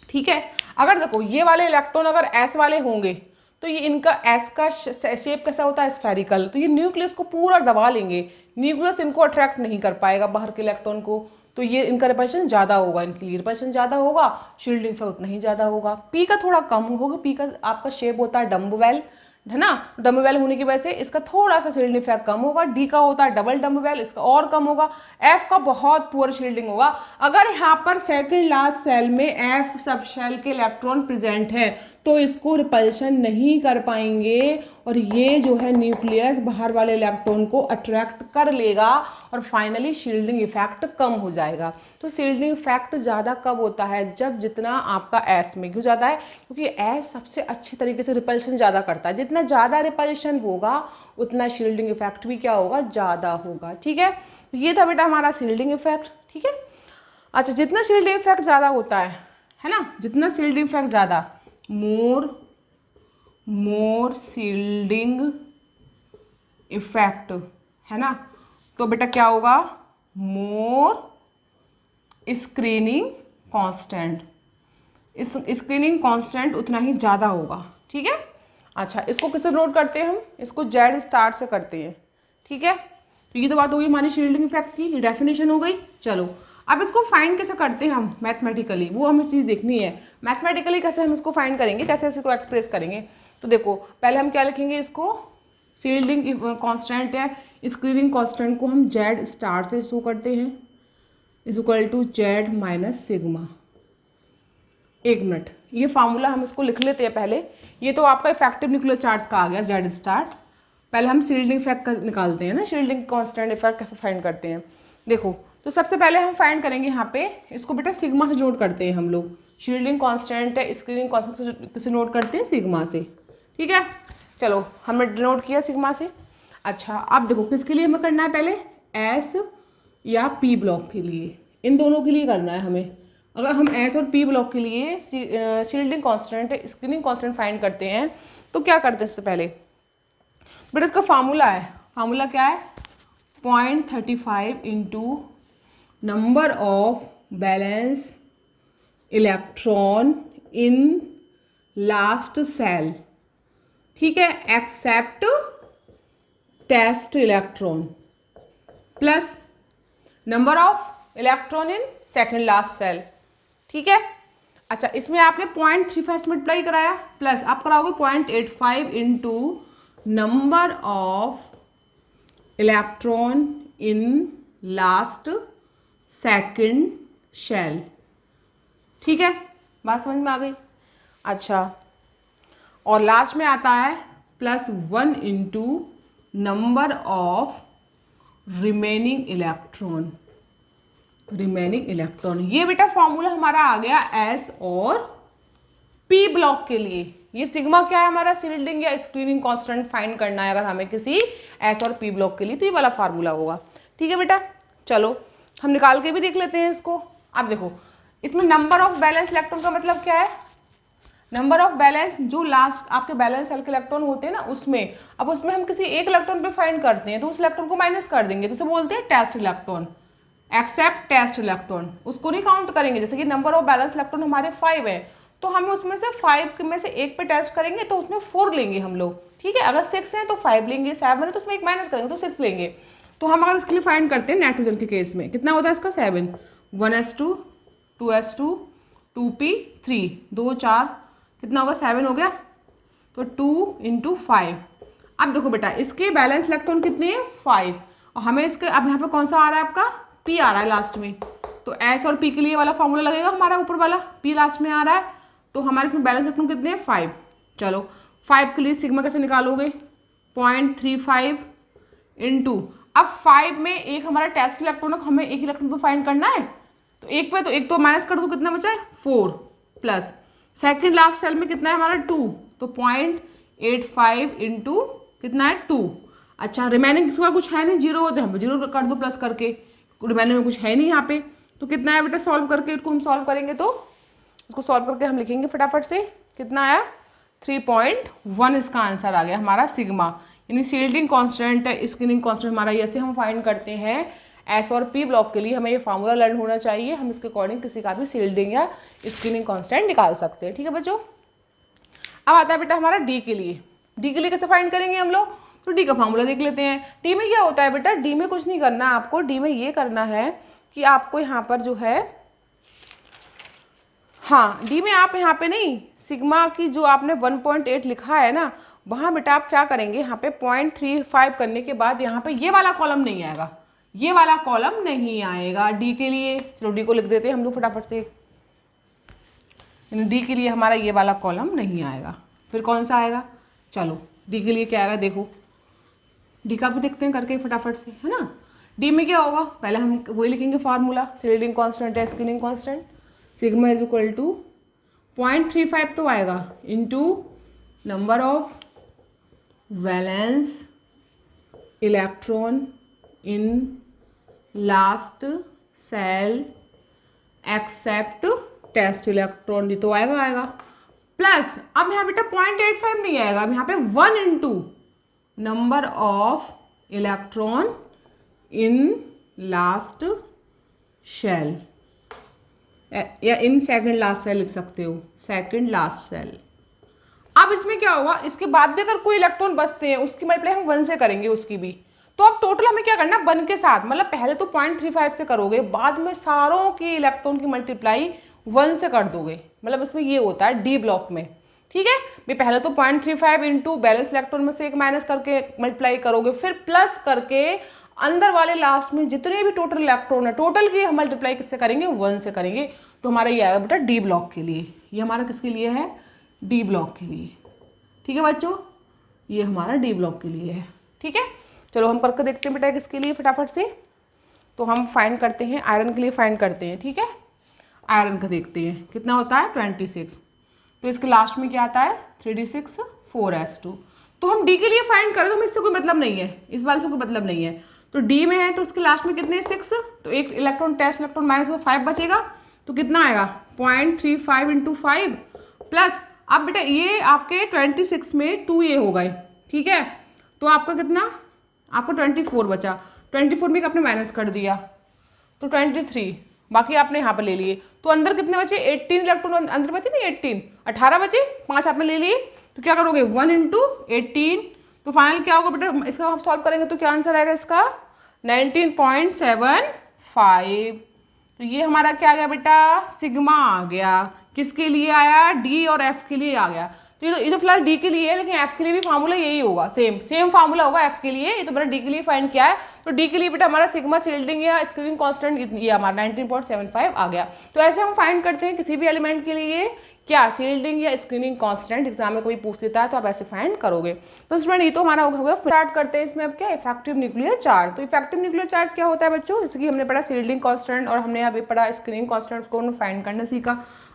ठीक है, अगर देखो ये वाले इलेक्ट्रॉन अगर एस वाले होंगे तो ये इनका एस का शेप कैसा होता है स्फेरिकल, तो ये न्यूक्लियस को पूरा दबा लेंगे, न्यूक्लियस इनको अट्रैक्ट नहीं कर पाएगा बाहर के इलेक्ट्रॉन को, तो ये इनका रिपल्शन ज़्यादा होगा, इनके लिए रिपल्शन ज़्यादा होगा, शील्डिंग इफेक्ट उतना ही ज़्यादा होगा। पी का थोड़ा कम होगा, पी का आपका शेप होता है डम्बवेल, है ना, डम्बवेल होने की वजह से इसका थोड़ा सा शील्डिंग इफेक्ट कम होगा। डी का होता है डबल डम्बवेल, इसका और कम होगा। एफ का बहुत पुअर शील्डिंग होगा। अगर यहाँ पर सेकंड लास्ट सेल में एफ सब शेल के इलेक्ट्रॉन प्रेजेंट है तो इसको रिपल्शन नहीं कर पाएंगे और ये जो है न्यूक्लियस बाहर वाले इलेक्ट्रॉन को अट्रैक्ट कर लेगा और फाइनली शील्डिंग इफेक्ट कम हो जाएगा। तो शील्डिंग इफेक्ट ज़्यादा कब होता है, जब जितना आपका एस में, क्यों ज़्यादा है, क्योंकि एस सबसे अच्छे तरीके से रिपल्शन ज़्यादा करता है, जितना ज़्यादा रिपल्शन होगा उतना शील्डिंग इफेक्ट भी क्या होगा, ज़्यादा होगा। ठीक है, तो ये था बेटा हमारा शील्डिंग इफेक्ट। ठीक है, अच्छा जितना शील्डिंग इफेक्ट ज़्यादा होता है ना, जितना शील्डिंग इफेक्ट ज़्यादा, मोर शील्डिंग इफेक्ट, है ना, तो बेटा क्या होगा, मोर स्क्रीनिंग कांस्टेंट, इस स्क्रीनिंग कांस्टेंट उतना ही ज़्यादा होगा। ठीक है, अच्छा इसको किससे नोट करते हैं हम, इसको जेड स्टार से करते हैं। ठीक है, तो ये तो बात हो गई हमारी शील्डिंग इफेक्ट की, ये डेफिनेशन हो गई। चलो अब इसको फाइंड कैसे करते हैं हम मैथमेटिकली, वो हमें चीज़ देखनी है। मैथमेटिकली कैसे हम इसको फाइंड करेंगे, कैसे इसको एक्सप्रेस करेंगे, तो देखो पहले हम क्या लिखेंगे, इसको शील्डिंग कांस्टेंट या स्क्रीनिंग कांस्टेंट को हम जेड स्टार से शो करते हैं, is equal to Z minus sigma. एक मिनट, ये फार्मूला हम इसको लिख लेते हैं पहले। ये तो आपका इफेक्टिव न्यूक्लियर चार्ज का आ गया जेड स्टार। पहले हम शील्डिंग इफेक्ट निकालते हैं ना, शील्डिंग कांस्टेंट इफेक्ट कैसे फाइंड करते हैं। देखो तो सबसे पहले हम फाइंड करेंगे यहाँ पे, इसको बेटा सिग्मा से नोट करते हैं हम लोग। शील्डिंग कांस्टेंट है, स्क्रीनिंग कांस्टेंट किसे नोट करते हैं, सिग्मा से। ठीक है, चलो हमने डिनोट किया सिग्मा से। अच्छा अब देखो किसके लिए हमें करना है, पहले एस या पी ब्लॉक के लिए, इन दोनों के लिए करना है हमें। अगर हम एस और पी ब्लॉक के लिए shielding constant, screening constant find करते हैं तो क्या करते हैं सबसे पहले, बट इसका फार्मूला है, फार्मूला क्या है 0.35 into number of valence electron in last shell, ठीक है, except test electron plus number of electron in second last shell, ठीक है। अच्छा, इसमें आपने 0.35 से मल्टीप्लाई कराया, प्लस आप कराओगे 0.85 into number of electron in last second shell, ठीक है, बात समझ में आ गई। अच्छा, और लास्ट में आता है +1 into number of remaining electron, remaining electron. ये बेटा फॉर्मूला हमारा आ गया एस और पी ब्लॉक के लिए। ये सिग्मा क्या है हमारा, शील्डिंग या स्क्रीनिंग कांस्टेंट फाइंड करना है अगर हमें किसी एस और पी ब्लॉक के लिए, तो ये वाला फार्मूला होगा, ठीक है बेटा। चलो हम निकाल के भी देख लेते हैं इसको। अब देखो इसमें नंबर ऑफ बैलेंस इलेक्ट्रॉन का मतलब क्या है, नंबर ऑफ बैलेंस जो लास्ट आपके बैलेंस सेल के इलेक्ट्रॉन होते हैं ना उसमें, अब उसमें हम किसी एक इलेक्ट्रॉन पे फाइंड करते हैं तो उस इलेक्ट्रॉन को माइनस कर देंगे, तो उसे बोलते हैं test electron, except test electron, उसको नहीं काउंट करेंगे। जैसे कि नंबर ऑफ बैलेंस इलेक्ट्रॉन हमारे 5 है तो हम उसमें से 5 में से एक पे टेस्ट करेंगे तो उसमें 4 लेंगे हम लोग, ठीक है। अगर 6 है तो 5 लेंगे, 7 है तो उसमें एक माइनस करेंगे तो 6 लेंगे। तो हम अगर इसके लिए फाइंड करते हैं नाइट्रोजन के केस में कितना होता है इसका 7, 1s2 2s2 2p3 2 4 कितना होगा 7 हो गया, तो 2 इंटू 5। अब देखो बेटा इसके बैलेंस इलेक्ट्रॉन कितने हैं 5, और हमें इसके अब यहाँ पे कौन सा आ रहा है आपका पी आ रहा है लास्ट में, तो एस और पी के लिए वाला फॉर्मूला लगेगा हमारा ऊपर वाला, पी लास्ट में आ रहा है तो हमारे इसमें बैलेंस इलेक्ट्रॉन कितने हैं 5। चलो 5 के लिए सिग्मा कैसे निकालोगे 0.35 इंटू, अब 5 में एक हमारा टेस्ट इलेक्ट्रॉन है, हमें एक इलेक्ट्रॉन तो फाइंड करना है, तो एक पे तो एक तो माइनस कर दो, कितना बचा है 4, प्लस सेकेंड लास्ट सेल में कितना है हमारा 2, तो 0.85 इंटू कितना है 2। अच्छा रिमेनिंग इसके बाद कुछ है नहीं, जीरो होते हैं, जीरो कर दो प्लस करके, रिमेनिंग में कुछ है नहीं यहाँ पे, तो कितना है बेटा सॉल्व करके इसको हम सॉल्व करेंगे, तो इसको सॉल्व करके हम लिखेंगे फटाफट से, कितना आया 3.1 इसका आंसर आ गया हमारा सिग्मा, यानी शील्डिंग कांस्टेंट है, स्क्रीनिंग कांस्टेंट हमारा ऐसे हम फाइंड करते हैं एस और पी ब्लॉक के लिए, हमें ये फार्मूला लर्न होना चाहिए, हम इसके अकॉर्डिंग किसी का भी शील्डिंग या स्क्रीनिंग कांस्टेंट निकाल सकते हैं, ठीक है बच्चों। अब आता है बेटा हमारा डी के लिए, डी के लिए कैसे फाइंड करेंगे हम लोग, तो डी का फार्मूला देख लेते हैं। डी में क्या होता है बेटा, डी में कुछ नहीं करना आपको, डी में ये करना है कि आपको यहाँ पर जो है, हाँ डी में आप यहाँ पे नहीं सिग्मा की जो आपने 1.8 लिखा है ना, वहाँ बेटा आप क्या करेंगे, यहाँ पे 0.35 करने के बाद यहाँ पे ये वाला कॉलम नहीं आएगा, ये वाला कॉलम नहीं आएगा डी के लिए। चलो डी को लिख देते हैं हम लोग फटाफट से, डी के लिए हमारा ये वाला कॉलम नहीं आएगा, फिर कौन सा आएगा, चलो डी के लिए क्या आएगा देखो, डी का भी देखते हैं करके फटाफट से, है ना। डी में क्या होगा, पहले हम वही लिखेंगे फार्मूला, शील्डिंग कांस्टेंट है screening constant, sigma is equal to 0.35 तो आएगा into number of valence electron in last shell except test electron, तो आएगा प्लस, अब यहाँ बेटा 0.85 नहीं आएगा, अब यहाँ पे 1 into number of electron in last shell या इन सेकंड लास्ट सेल लिख सकते हो, सेकंड लास्ट सेल। अब इसमें क्या होगा, इसके बाद भी अगर कोई इलेक्ट्रॉन बचते हैं उसकी मल्टीप्लाई हम 1 से करेंगे उसकी भी, तो अब टोटल हमें क्या करना 1 के साथ, मतलब पहले तो 0.35 से करोगे, बाद में सारों की इलेक्ट्रॉन की मल्टीप्लाई 1 से कर दोगे, मतलब इसमें ये होता है डी ब्लॉक में, ठीक है भाई। पहले तो 0.35 इंटू बैलेंस इलेक्ट्रॉन में से एक माइनस करके मल्टीप्लाई करोगे, फिर प्लस करके अंदर वाले लास्ट में जितने भी टोटल इलेक्ट्रॉन है टोटल की हम मल्टीप्लाई किससे करेंगे 1 से करेंगे, तो हमारा ये आएगा बेटा डी ब्लॉक के लिए, ये हमारा किसके लिए है डी ब्लॉक के लिए, ठीक है बच्चों, ये हमारा डी ब्लॉक के लिए है, ठीक है। चलो हम करके देखते हैं बेटा किसके लिए फटाफट से, तो हम फाइंड करते हैं आयरन के लिए फाइंड करते हैं, ठीक है। आयरन का देखते हैं कितना होता है 26, तो इसके लास्ट में क्या आता है 3d6 4s2, तो हम डी के लिए फाइंड करें तो हमें इससे कोई मतलब नहीं है, इस बार से कोई मतलब नहीं है, तो डी में है तो उसके लास्ट में कितने 6, तो एक इलेक्ट्रॉन टेस्ट इलेक्ट्रॉन माइनस में 5 बचेगा, तो कितना आएगा 0.35 इंटू 5 प्लस, अब बेटा ये आपके 26 में 2 ये हो गए, ठीक है, तो आपका कितना, आपको 24 बचा, 24 में आपने माइनस कर दिया तो 23, बाकी आपने यहाँ पर ले लिए, तो अंदर कितने बचे 18 इलेक्ट्रॉन अंदर बचे नहीं 18 बचे, 5 आपने ले लिए, तो क्या करोगे 1 इंटू 18, तो फाइनल क्या होगा बेटा, इसका हम सॉल्व करेंगे तो क्या आंसर आएगा इसका 19.75। तो ये हमारा क्या आ गया बेटा सिग्मा आ गया, किसके लिए आया डी और एफ के लिए आ गया, तो ये तो फिलहाल डी के लिए है, लेकिन एफ के लिए भी फार्मूला यही होगा, सेम फार्मूला होगा एफ के लिए, ये तो मैंने डी के लिए फाइंड किया है, तो डी के लिए बेटा हमारा सिग्मा शील्डिंग या स्क्रीनिंग कांस्टेंट ये हमारा 19.75 आ गया। तो ऐसे हम फाइंड करते हैं किसी भी एलिमेंट के लिए क्या शील्डिंग या स्क्रीनिंग कांस्टेंट, एग्जाम में कोई पूछ देता है तो आप ऐसे फाइंड करोगे। तो स्टूडेंट ये तो हमारा हो गया, स्टार्ट करते हैं इसमें अब क्या इफेक्टिव न्यूक्लियर चार्ज। तो इफेक्टिव न्यूक्लियर चार्ज क्या होता है बच्चों, जैसे कि हमने पढ़ा शील्डिंग कांस्टेंट और हमने अभी पढ़ा स्क्रीनिंग कांस्टेंट, उसको हमने फाइंड करना सीखा।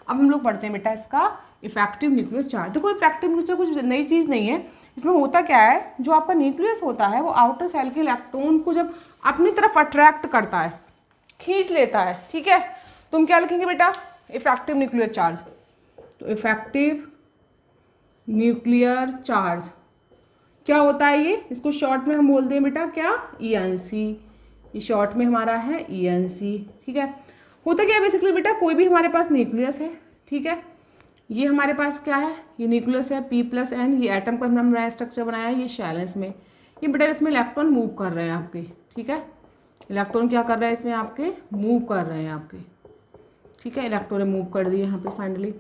अब हम लोग पढ़ते हैं बेटा इसका इफेक्टिव न्यूक्लियर चार्ज। देखो इफेक्टिव न्यूक्लियर कुछ नई चीज़ नहीं है, इसमें होता क्या है, जो आपका न्यूक्लियस होता है वो आउटर सेल के इलेक्ट्रॉन को जब अपनी तरफ अट्रैक्ट करता है, खींच लेता है, ठीक है, तुम क्या लिखेंगे बेटा इफेक्टिव न्यूक्लियर चार्ज। तो इफेक्टिव न्यूक्लियर चार्ज क्या होता है ये, इसको शॉर्ट में हम बोलते हैं बेटा क्या ENC, ये शॉर्ट में हमारा है ENC, ठीक है। होता क्या है बेसिकली बेटा, कोई भी हमारे पास न्यूक्लियस है, ठीक है, ये हमारे पास क्या है, ये न्यूक्लियस है P+N, ये एटम पर हमने नया स्ट्रक्चर बनाया है, ये शैलेंस में, ये बेटा इसमें इलेक्ट्रॉन मूव कर रहे हैं आपके, ठीक है, इलेक्ट्रॉन क्या कर रहे हैं इसमें आपके मूव कर रहे हैं आपके, ठीक है, इलेक्ट्रॉन मूव कर दिए यहाँ पे फाइनली।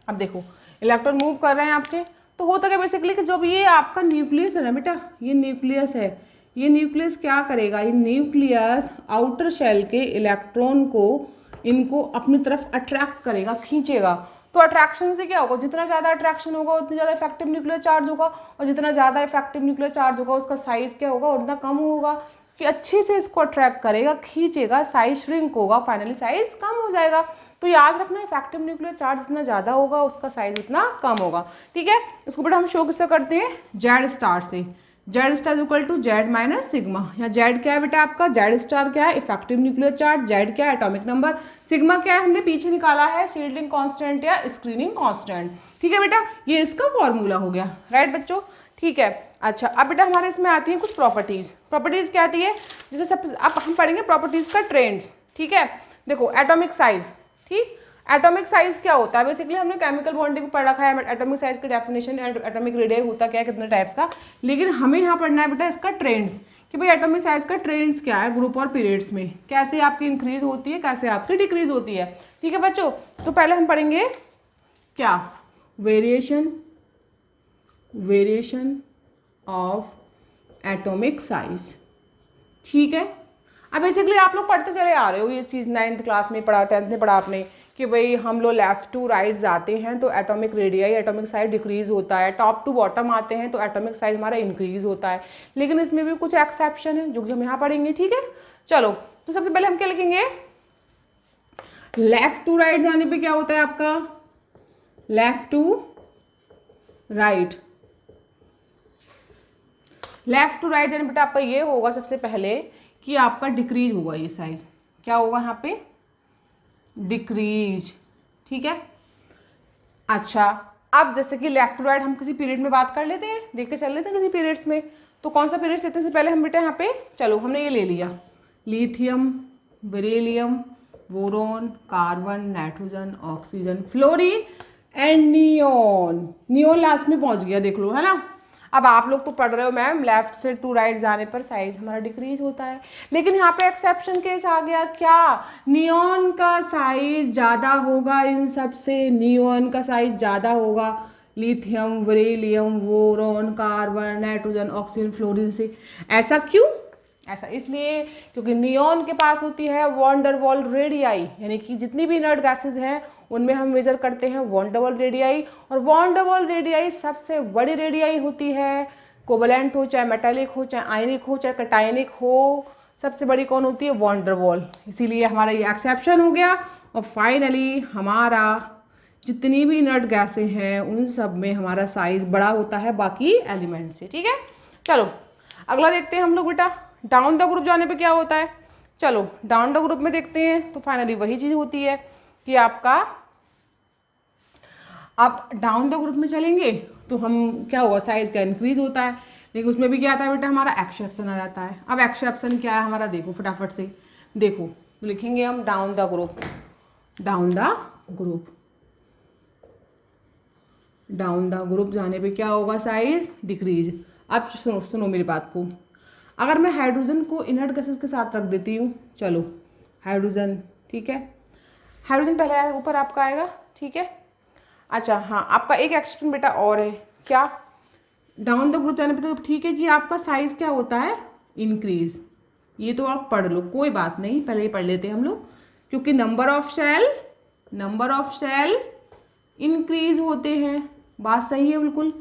अब देखो इलेक्ट्रॉन मूव कर रहे हैं आपके, तो होता क्या बेसिकली कि जब ये आपका न्यूक्लियस है ना बेटा, ये न्यूक्लियस है, ये न्यूक्लियस क्या करेगा, ये न्यूक्लियस आउटर शेल के इलेक्ट्रॉन को इनको अपनी तरफ अट्रैक्ट करेगा, खींचेगा। तो अट्रैक्शन से क्या होगा, जितना ज़्यादा अट्रैक्शन होगा उतनी ज़्यादा इफेक्टिव न्यूक्लियर चार्ज होगा, और जितना ज़्यादा इफेक्टिव न्यूक्लियर चार्ज होगा उसका साइज क्या होगा उतना कम होगा, कि अच्छे से इसको अट्रैक्ट करेगा, खींचेगा, साइज श्रिंक होगा, फाइनली साइज कम हो जाएगा। तो याद रखना इफेक्टिव न्यूक्लियर चार्ज जितना ज़्यादा होगा उसका साइज उतना कम होगा, ठीक है। इसको बेटा हम शो किससे करते हैं, जेड स्टार से, Z star equal to Z minus sigma. यहाँ जेड क्या है बेटा आपका, जेड स्टार क्या है इफेक्टिव न्यूक्लियर चार्ज, जेड क्या है एटॉमिक नंबर, सिग्मा क्या है हमने पीछे निकाला है शील्डिंग कांस्टेंट या स्क्रीनिंग कांस्टेंट, ठीक है बेटा, ये इसका फॉर्मूला हो गया, राइट बच्चों, ठीक है। अच्छा अब बेटा हमारे इसमें आती है कुछ प्रॉपर्टीज़, प्रॉपर्टीज़ क्या आती है, जैसे सब अब हम पढ़ेंगे प्रॉपर्टीज़ का ट्रेंड्स, ठीक है। देखो एटॉमिक साइज, ठीक, एटॉमिक साइज क्या होता है, बेसिकली हमने केमिकल बॉन्डिंग पढ़ रखा है, एटॉमिक साइज की डेफिनेशन, एटॉमिक रेडियस होता क्या है कितने टाइप्स का, लेकिन हमें यहाँ पढ़ना है बेटा इसका ट्रेंड्स, कि भाई एटॉमिक साइज का ट्रेंड्स क्या है ग्रुप और पीरियड्स में, कैसे आपकी इंक्रीज होती है कैसे आपकी डिक्रीज होती है, ठीक है बच्चों। तो पहले हम पढ़ेंगे क्या वेरिएशन ऑफ एटॉमिक साइज, ठीक है। अब बेसिकली आप लोग पढ़ते चले आ रहे हो ये चीज़, 9th क्लास में पढ़ा, 10th में पढ़ा आपने, कि भाई हम लोग लेफ्ट टू राइट जाते हैं तो atomic radii atomic size decrease होता है, टॉप टू बॉटम आते हैं तो एटॉमिक साइज हमारा इंक्रीज होता है, लेकिन इसमें भी कुछ एक्सेप्शन है जो कि हम यहाँ पढ़ेंगे, ठीक है। चलो तो सबसे पहले हम क्या लिखेंगे, लेफ्ट टू राइट जाने पे क्या होता है आपका, left to right, left to right जाने बेटा आपका ये होगा सबसे पहले कि आपका डिक्रीज होगा, ये साइज क्या होगा यहाँ पे डिक्रीज, ठीक है। अच्छा अब जैसे कि लेफ्ट टू राइट हम किसी पीरियड में बात कर लेते हैं, देख के चल लेते हैं किसी पीरियड्स में, तो कौन सा पीरियड लेते हैं सबसे पहले हम बेटा यहाँ पे, चलो हमने ये ले लिया lithium, beryllium, boron, carbon, nitrogen, oxygen, fluorine and neon, neon last में पहुंच गया देख लो, है ना। अब आप लोग तो पढ़ रहे हो मैम लेफ्ट से टू राइट जाने पर साइज हमारा डिक्रीज होता है, लेकिन यहाँ पे एक्सेप्शन केस आ गया, क्या नियोन का साइज ज़्यादा होगा इन सब से, नियोन का साइज ज़्यादा होगा lithium, beryllium, boron, carbon, nitrogen, oxygen, fluorine से। ऐसा क्यों, ऐसा इसलिए क्योंकि नियोन के पास होती है वॉन डेर वाल रेडियाई, यानी कि जितनी भी इनर्ट गैसेज हैं उनमें हम मेजर करते हैं वॉन डेर वाल रेडियाई, और वॉन डेर वाल रेडियाई सबसे बड़ी रेडियाई होती है, कोवलेंट हो चाहे मेटालिक हो चाहे आयनिक हो चाहे कटायनिक हो, सबसे बड़ी कौन होती है वॉन डेर वाल, इसीलिए हमारा ये एक्सेप्शन हो गया। और फाइनली हमारा जितनी भी इनर्ट गैसें हैं उन सब में हमारा साइज बड़ा होता है बाकी एलिमेंट से, ठीक है। चलो अगला देखते हैं हम लोग बेटा, डाउन द ग्रुप जाने पे क्या होता है, चलो डाउन द ग्रुप में देखते हैं। तो फाइनली वही चीज़ होती है कि आपका आप डाउन द ग्रुप में चलेंगे तो हम क्या होगा, साइज का इंक्रीज होता है। लेकिन उसमें भी क्या आता है बेटा, हमारा एक्सेप्शन आ जाता है। अब एक्सेप्शन क्या है हमारा, देखो फटाफट से देखो, तो लिखेंगे हम down the group, down the group, down the group जाने पे क्या होगा, साइज डिक्रीज। अब सुनो सुनो मेरी बात को, अगर मैं हाइड्रोजन को इनर्ट गैसेस के साथ रख देती हूँ, चलो हाइड्रोजन, ठीक है, हाइड्रोजन पहले ऊपर आपका आएगा, ठीक है। अच्छा हाँ, आपका एक एक्सप्रेशन बेटा और है, क्या, डाउन द ग्रुप जाने पे तो ठीक है कि आपका साइज क्या होता है, इंक्रीज। ये तो आप पढ़ लो, कोई बात नहीं, पहले ही पढ़ लेते हैं हम लोग, क्योंकि नंबर ऑफ सेल इंक्रीज होते हैं। बात सही है बिल्कुल,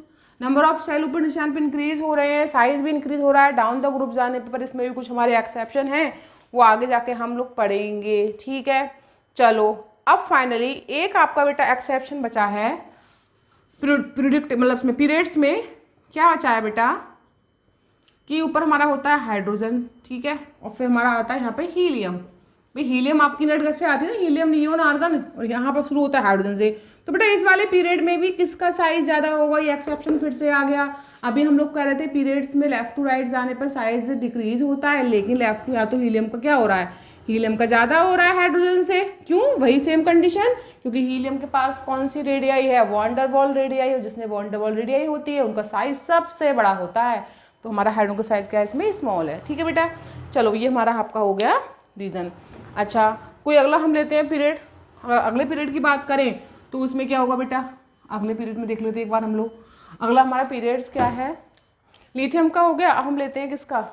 नंबर ऑफ सेल ऊपर निशान पे इंक्रीज हो रहे हैं, साइज भी इंक्रीज हो रहा है डाउन द ग्रुप जाने पे, पर इसमें भी कुछ हमारे एक्सेप्शन हैं, वो आगे जाके हम लोग पढ़ेंगे, ठीक है। चलो अब फाइनली एक आपका बेटा एक्सेप्शन बचा है, प्रिडिक्ट मतलब उसमें पीरियड्स में क्या बचा है बेटा, कि ऊपर हमारा होता है हाइड्रोजन, ठीक है, और फिर हमारा आता है यहाँ पे हीलियम। भाई हीलियम आपकी इनर्ट गैस से आती है ना, हीलियम, नियोन, आर्गन, और यहाँ पर शुरू होता है हाइड्रोजन से। तो बेटा इस वाले पीरियड में भी किसका साइज ज़्यादा होगा, ये एक्सेप्शन फिर से आ गया। अभी हम लोग कह रहे थे पीरियड्स में लेफ्ट टू राइट जाने पर साइज डिक्रीज होता है, लेकिन लेफ्ट टू या तो हीलियम का क्या हो रहा है, हीलियम का ज़्यादा हो रहा है हाइड्रोजन से। क्यों, वही सेम कंडीशन, क्योंकि हीलियम के पास कौन सी रेडियाई है, वॉन्डरवॉल रेडियाई, और जिसमें वॉन्डरवॉल रेडियाई होती है उनका साइज सबसे बड़ा होता है। तो हमारा हाइड्रोजन का साइज क्या है, इसमें स्मॉल है, ठीक है बेटा। चलो ये हमारा आपका हो गया रीजन। अच्छा कोई अगला हम लेते हैं पीरियड, अगर अगले पीरियड की बात करें तो उसमें क्या होगा बेटा, अगले पीरियड में देख लेते हैं एक बार हम लोग। अगला हमारा पीरियड्स क्या है, लिथियम का हो गया। अब हम लेते हैं किसका,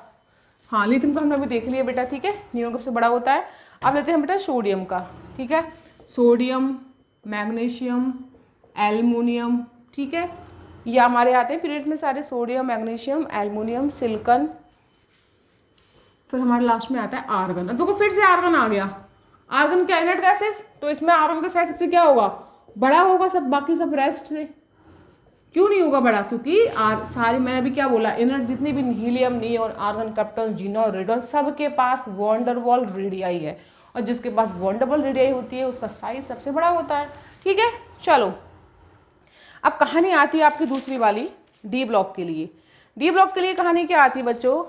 हाँ लिथियम का हमने अभी देख लिया बेटा, ठीक है, नियोन सबसे बड़ा होता है। अब लेते हैं बेटा सोडियम का, ठीक है, सोडियम, मैग्नीशियम, एल्युमिनियम, ठीक है, ये हमारे आते हैं पीरियड में सारे, सोडियम, मैग्नीशियम, एल्युमिनियम, सिलिकॉन, फिर हमारे लास्ट में आता है आर्गन। अब देखो फिर से आर्गन आ गया, आर्गन क्या इनर्ट गैसेस, तो इसमें आर्गन का साइज सबसे क्या होगा, बड़ा होगा सब, बाकी सब रेस्ट से। क्यों नहीं होगा बड़ा, क्योंकि सारी मैंने अभी क्या बोला, इनर्ट जितनी भी helium, neon, argon, krypton, xenon, radon, सबके पास वॉन्डरवॉल रेडियाई है, और जिसके पास वॉन्डरवॉल रेडियाई होती है उसका साइज सबसे बड़ा होता है, ठीक है। चलो अब कहानी आती है आपकी दूसरी वाली, डी ब्लॉक के लिए। डी ब्लॉक के लिए कहानी क्या आती है बच्चों,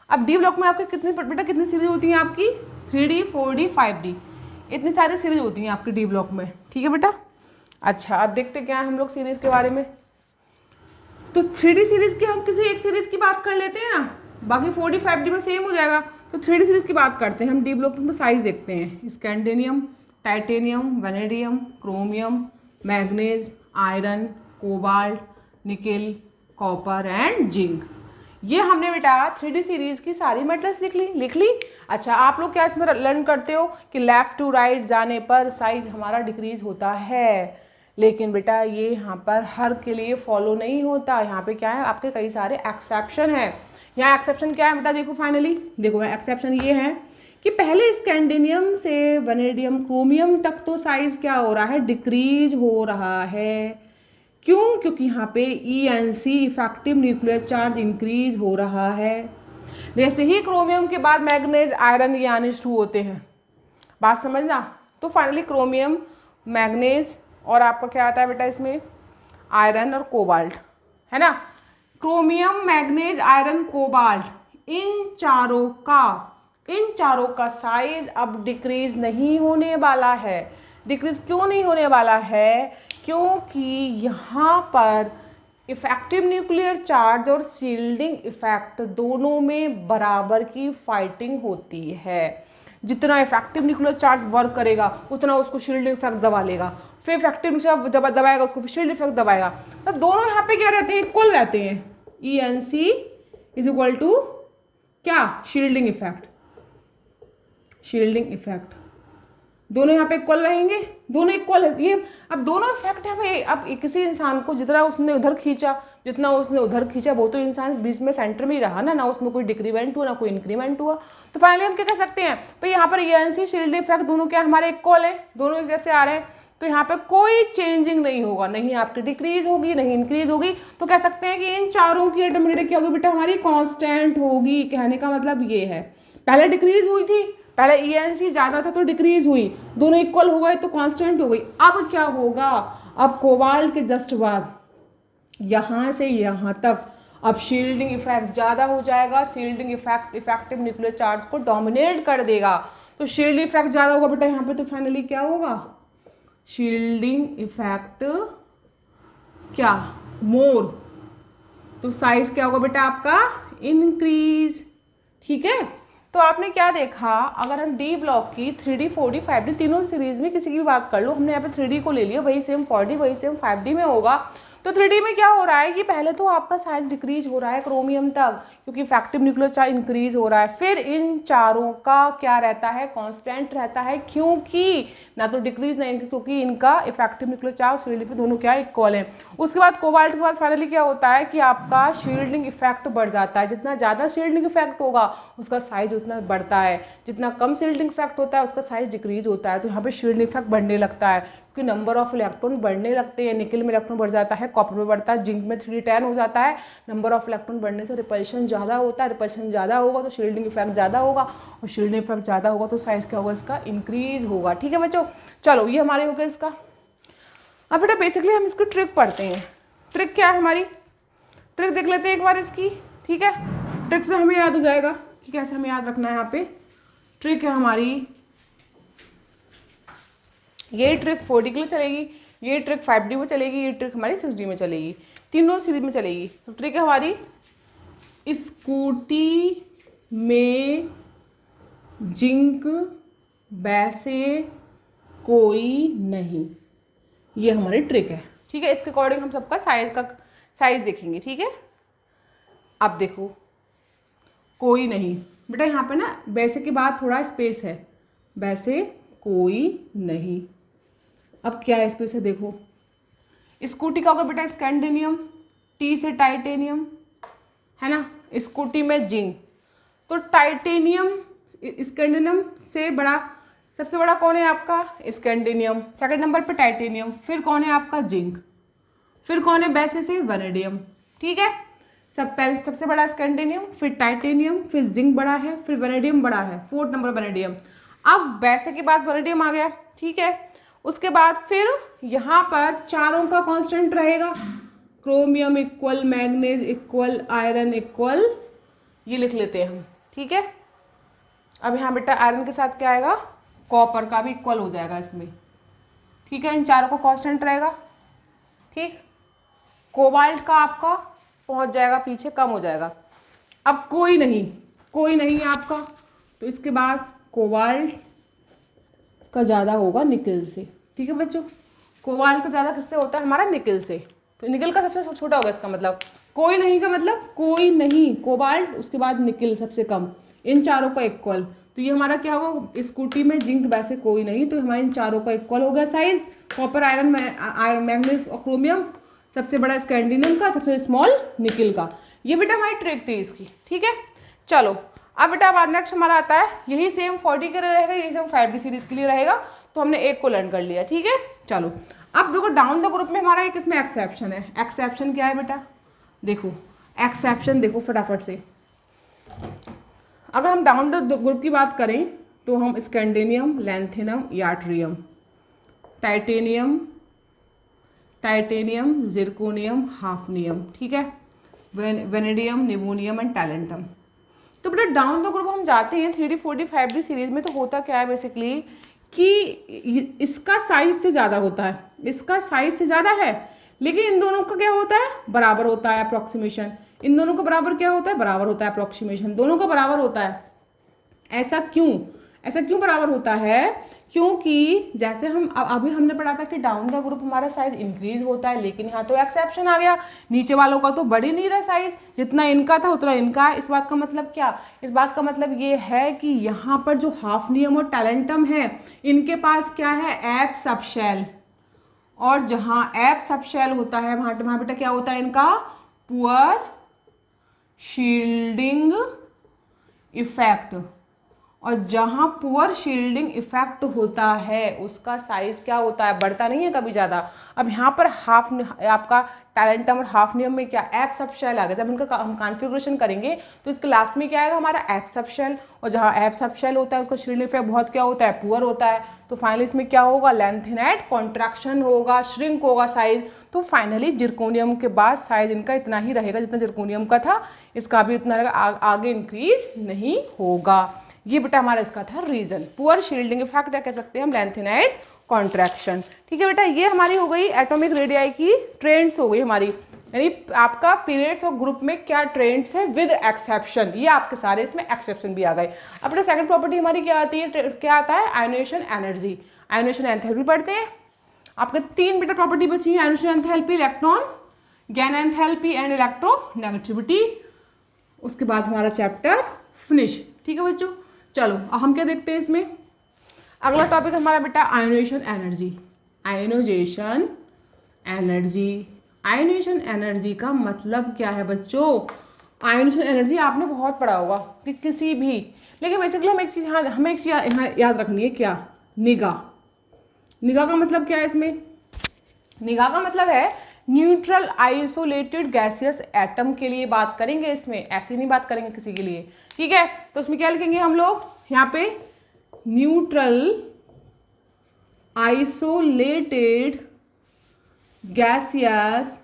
अब डी ब्लॉक में आपके कितनी सीरीज होती हैं आपकी, 3D, 4D, 5D, इतनी सारी सीरीज होती हैं आपकी डी ब्लॉक में, ठीक है बेटा। अच्छा अब देखते क्या है हम लोग सीरीज के बारे में। तो 3D सीरीज की हम किसी एक सीरीज की बात कर लेते हैं ना, बाकी 4D 5D में सेम हो जाएगा। तो 3D सीरीज की बात करते हैं हम, डी ब्लॉक में साइज देखते हैं, scandium, titanium, vanadium, chromium, manganese, iron, cobalt, nickel, copper and zinc. ये हमने बेटा 3D सीरीज की सारी मेटल्स लिख ली। अच्छा आप लोग क्या इसमें लर्न करते हो कि लेफ्ट टू राइट जाने पर साइज हमारा डिक्रीज होता है, लेकिन बेटा ये यहाँ पर हर के लिए फॉलो नहीं होता। यहाँ पे क्या है, आपके कई सारे एक्सेप्शन है। यहाँ एक्सेप्शन क्या है बेटा, देखो फाइनली देखो एक्सेप्शन ये है कि पहले स्कैंडिनियम से वनेडियम, क्रोमियम तक तो साइज क्या हो रहा है, डिक्रीज हो रहा है। क्यों, क्योंकि यहाँ पे ENC effective nuclear charge increase हो रहा है। जैसे ही क्रोमियम के बाद मैग्नीज, आयरन, ये आने शुरू होते हैं, बात समझना। तो फाइनली क्रोमियम, मैग्नीज और आपका क्या आता है बेटा इसमें, आयरन और कोबाल्ट, है ना। क्रोमियम, मैग्नीज, आयरन, कोबाल्ट, इन चारों का साइज अब डिक्रीज नहीं होने वाला है। डिक्रीज क्यों नहीं होने वाला है, क्योंकि यहाँ पर इफेक्टिव न्यूक्लियर चार्ज और शील्डिंग इफेक्ट दोनों में बराबर की फाइटिंग होती है। जितना इफेक्टिव न्यूक्लियर चार्ज वर्क करेगा उतना उसको शील्डिंग इफेक्ट दबा लेगा, फिर इफेक्टिव दबाएगा उसको, फिर शील्डिंग इफेक्ट दबाएगा। तो दोनों यहाँ पे क्या रहते हैं, इक्वल रहते हैं। ENC इज इक्वल टू क्या, शील्डिंग इफेक्ट, दोनों यहाँ पे इक्वल रहेंगे, दोनों इक्वल है ये। अब दोनों इफेक्ट है, अब किसी इंसान को जितना उसने उधर खींचा, वो तो इंसान बीच में सेंटर में ही रहा ना उसमें कोई डिक्रीमेंट हुआ ना कोई इंक्रीमेंट हुआ। तो फाइनली हम क्या कह सकते हैं भाई, यहाँ पर ENC शील्ड इफेक्ट दोनों क्या हमारे इक्वल है, दोनों एक जैसे आ रहे हैं। तो यहाँ पे कोई चेंजिंग नहीं होगा, नहीं आपकी डिक्रीज होगी नहीं इंक्रीज होगी। तो कह सकते हैं कि इन चारों की एटॉमिक रेट क्या होगी बेटा, हमारी कांस्टेंट होगी। कहने का मतलब ये है, पहले डिक्रीज हुई थी, पहले ENC ज़्यादा था तो डिक्रीज हुई, दोनों इक्वल हो गए तो कांस्टेंट हो गई। अब क्या होगा, अब कोबाल्ट के जस्ट बाद यहाँ से यहाँ तक अब शील्डिंग इफेक्ट ज़्यादा हो जाएगा, shielding effect effective nuclear charge को डोमिनेट कर देगा। तो शील्ड इफेक्ट ज़्यादा होगा बेटा यहाँ पे, तो फाइनली क्या होगा, शील्डिंग इफेक्ट क्या मोर, तो साइज क्या होगा बेटा आपका, इंक्रीज। ठीक है, तो आपने क्या देखा, अगर हम डी ब्लॉक की 3D 4D 5D तीनों सीरीज में किसी की भी बात कर लो, हमने यहाँ पे 3D को ले लिया, वही सेम 4D वही सेम 5D में होगा। तो 3D में क्या हो रहा है कि पहले तो आपका साइज डिक्रीज हो रहा है क्रोमियम तक, क्योंकि इफेक्टिव न्यूक्लियर चार्ज इंक्रीज हो रहा है। फिर इन चारों का क्या रहता है, कांस्टेंट रहता है, क्योंकि ना तो डिक्रीज ना इंक्रीज, क्योंकि इनका इफेक्टिव न्यूक्लियर चार्ज शील्डिंग पे दोनों क्या इक्वल है। उसके बाद कोबाल्ट के बाद फाइनली क्या होता है कि आपका शील्डिंग इफेक्ट बढ़ जाता है। जितना ज़्यादा शील्डिंग इफेक्ट होगा उसका साइज उतना बढ़ता है, जितना कम शील्डिंग इफेक्ट होता है उसका साइज डिक्रीज होता है। तो यहाँ पे शील्डिंग इफेक्ट बढ़ने लगता है, क्योंकि नंबर ऑफ इलेक्ट्रॉन बढ़ने लगते हैं। निकल में इलेक्ट्रॉन बढ़ जाता है, कॉपर में बढ़ता है, जिंक में 3D10 हो जाता है। नंबर ऑफ इलेक्ट्रॉन बढ़ने से रिपल्शन ज़्यादा होता है, रिपल्शन ज़्यादा होगा तो शील्डिंग इफेक्ट ज़्यादा होगा, और शील्डिंग इफेक्ट ज़्यादा होगा तो साइज क्या होगा इसका, इंक्रीज होगा। ठीक है बच्चों, चलो ये हमारे हो गया इसका। अब बेटा बेसिकली हम इसकी ट्रिक पढ़ते हैं। ट्रिक क्या है हमारी, ट्रिक देख लेते हैं एक बार इसकी। ठीक है, ट्रिक से हमें याद हो जाएगा कि कैसे हमें याद रखना है। यहाँ पे ट्रिक है हमारी, ये ट्रिक 4D के लिए चलेगी, ये ट्रिक 5D में चलेगी, ये ट्रिक हमारी 6D में चलेगी, तीनों सीरीज में चलेगी। तो ट्रिक है हमारी, स्कूटी में जिंक वैसे कोई नहीं, ये हमारी ट्रिक है। ठीक है, इसके अकॉर्डिंग हम सबका साइज देखेंगे। ठीक है, अब देखो कोई नहीं बेटा, यहाँ पे ना वैसे के बाद थोड़ा स्पेस है, वैसे कोई नहीं। अब क्या है स्पेस है, देखो स्कूटी का होगा बेटा स्कैंडिनियम, टी से टाइटेनियम है ना, स्कूटी में जिंक, तो टाइटेनियम स्कैंडिनियम से बड़ा, सबसे बड़ा कौन है आपका, स्कैंडिनियम, सेकंड नंबर पे टाइटेनियम, फिर कौन है आपका जिंक, फिर कौन है वैसे से वैनेडियम। ठीक है, सबसे बड़ा स्कैंडिनियम, फिर टाइटेनियम, फिर जिंक बड़ा है, फिर वैनेडियम बड़ा है, फोर्थ नंबर वैनेडियम। अब वैसे के बाद वैनेडियम आ गया। ठीक है, उसके बाद फिर यहाँ पर चारों का कांस्टेंट रहेगा, chromium equal manganese equal iron equal, ये लिख लेते हैं हम। ठीक है, अब यहाँ बेटा आयरन के साथ क्या आएगा, कॉपर का भी इक्वल हो जाएगा इसमें। ठीक है, इन चारों का कांस्टेंट रहेगा। ठीक, कोबाल्ट का आपका पहुँच जाएगा पीछे, कम हो जाएगा। अब कोई नहीं है आपका, तो इसके बाद कोबाल्ट का ज़्यादा होगा निकल से। ठीक है बच्चों, कोबाल्ट का ज़्यादा किससे होता है, हमारा निकल से, तो निकल का सबसे छोटा होगा इसका मतलब। कोई नहीं का मतलब कोई नहीं, कोबाल्ट, उसके बाद निकल सबसे कम, इन चारों का इक्वल। तो ये हमारा क्या होगा, स्कूटी में जिंक वैसे कोई नहीं, तो हमारे इन चारों का इक्वल हो गया साइज। कॉपर आयरन मैग्नीज और क्रोमियम, सबसे बड़ा स्कैंडिनियम का, सबसे स्मॉल निकल का। ये बेटा हमारी ट्रिक थी इसकी। ठीक है, चलो अब बेटा बाद नेक्स्ट हमारा आता है, यही सेम 40 के लिए रहेगा, यही सेम 5D सीरीज के लिए रहेगा, तो हमने एक को लर्न कर लिया। ठीक है, चलो अब देखो डाउन द ग्रुप में हमारा एक इसमें एक्सेप्शन है। एक्सेप्शन क्या है बेटा, देखो एक्सेप्शन देखो फटाफट से। अगर हम डाउन द ग्रुप की बात करें तो हम स्कैंडिनियम, लैंथेनम, याट्रियम, टाइटेनियम, जिरकोनियम, हाफनियम, ठीक है, वेनेडियम, निमोनियम एंड टैलेंटम। तो बेटा डाउन द ग्रुप हम जाते हैं 3D 4D 5D सीरीज में, तो होता क्या है बेसिकली कि इसका साइज से ज़्यादा होता है, इसका साइज से ज़्यादा है, लेकिन इन दोनों का क्या होता है, बराबर होता है अप्रॉक्सीमेशन। इन दोनों का बराबर क्या होता है, बराबर होता है अप्रॉक्सीमेशन, दोनों का बराबर होता है। ऐसा क्यों बराबर होता है, क्योंकि जैसे हम अभी हमने पढ़ा था कि डाउन द ग्रुप हमारा साइज इंक्रीज होता है, लेकिन यहाँ तो एक्सेप्शन आ गया, नीचे वालों का तो बढ़ ही नहीं रहा साइज, जितना इनका था उतना इनका है। इस बात का मतलब क्या, इस बात का मतलब ये है कि यहाँ पर जो हाफनियम और टैलेंटम है, इनके पास क्या है, एप सबशेल, और जहाँ एप सबशेल होता है वहाँ बेटा क्या होता है इनका, पुअर शील्डिंग इफेक्ट, और जहाँ पुअर शील्डिंग इफेक्ट होता है उसका साइज क्या होता है, बढ़ता नहीं है कभी ज़्यादा। अब यहाँ पर हाफ आपका टैलेंटम और हाफनियम में क्या एफ सब शेल आ गया। जब इनका हम कॉन्फ़िगरेशन करेंगे तो इसके लास्ट में क्या आएगा हमारा एफ सब शेल, और जहाँ एफ सब शेल होता है उसका शील्डिंग इफेक्ट बहुत क्या होता है, पुअर होता है। तो फाइनली इसमें क्या होगा, लेंथेनेट कॉन्ट्रैक्शन होगा, श्रिंक होगा साइज। तो फाइनली जिरकोनियम के बाद साइज इनका इतना ही रहेगा जितना जिरकोनियम का था, इसका भी उतना रहेगा, आगे इंक्रीज नहीं होगा। ये बेटा हमारा इसका था रीजन, पुअर शील्डिंग इफेक्ट या कह सकते हैं हम लेंथेनाइट कॉन्ट्रैक्शन। ठीक है बेटा, ये हमारी हो गई एटॉमिक रेडियाई की ट्रेंड्स हो गई हमारी, यानी आपका पीरियड्स और ग्रुप में क्या ट्रेंड्स है विद एक्सेप्शन, ये आपके सारे इसमें एक्सेप्शन भी आ गए। अब बेटा सेकंड प्रॉपर्टी हमारी क्या आती है, क्या आता है, आयोनेशन एनर्जी, आयोनेशन एंथैल्पी पढ़ते हैं। आपके 3 बेटा प्रॉपर्टी बची है, ionisation enthalpy, electron gain enthalpy and electronegativity. उसके बाद हमारा चैप्टर फिनिश। ठीक है बच्चों, चलो अब हम क्या देखते हैं इसमें, अगला टॉपिक हमारा बेटा ionization energy. Ionization energy, ionization energy का मतलब क्या है बच्चों, आयोनेशन एनर्जी आपने बहुत पढ़ा होगा कि किसी भी, लेकिन बेसिकली हमें एक चीज़ यहाँ याद रखनी है, क्या, निगाह। निगाह का मतलब क्या है इसमें, निगाह का मतलब है न्यूट्रल आइसोलेटेड गैसियस एटम के लिए बात करेंगे इसमें, ऐसे नहीं बात करेंगे किसी के लिए। ठीक है, तो इसमें क्या लिखेंगे हम लोग यहाँ पे, न्यूट्रल आइसोलेटेड गैसियस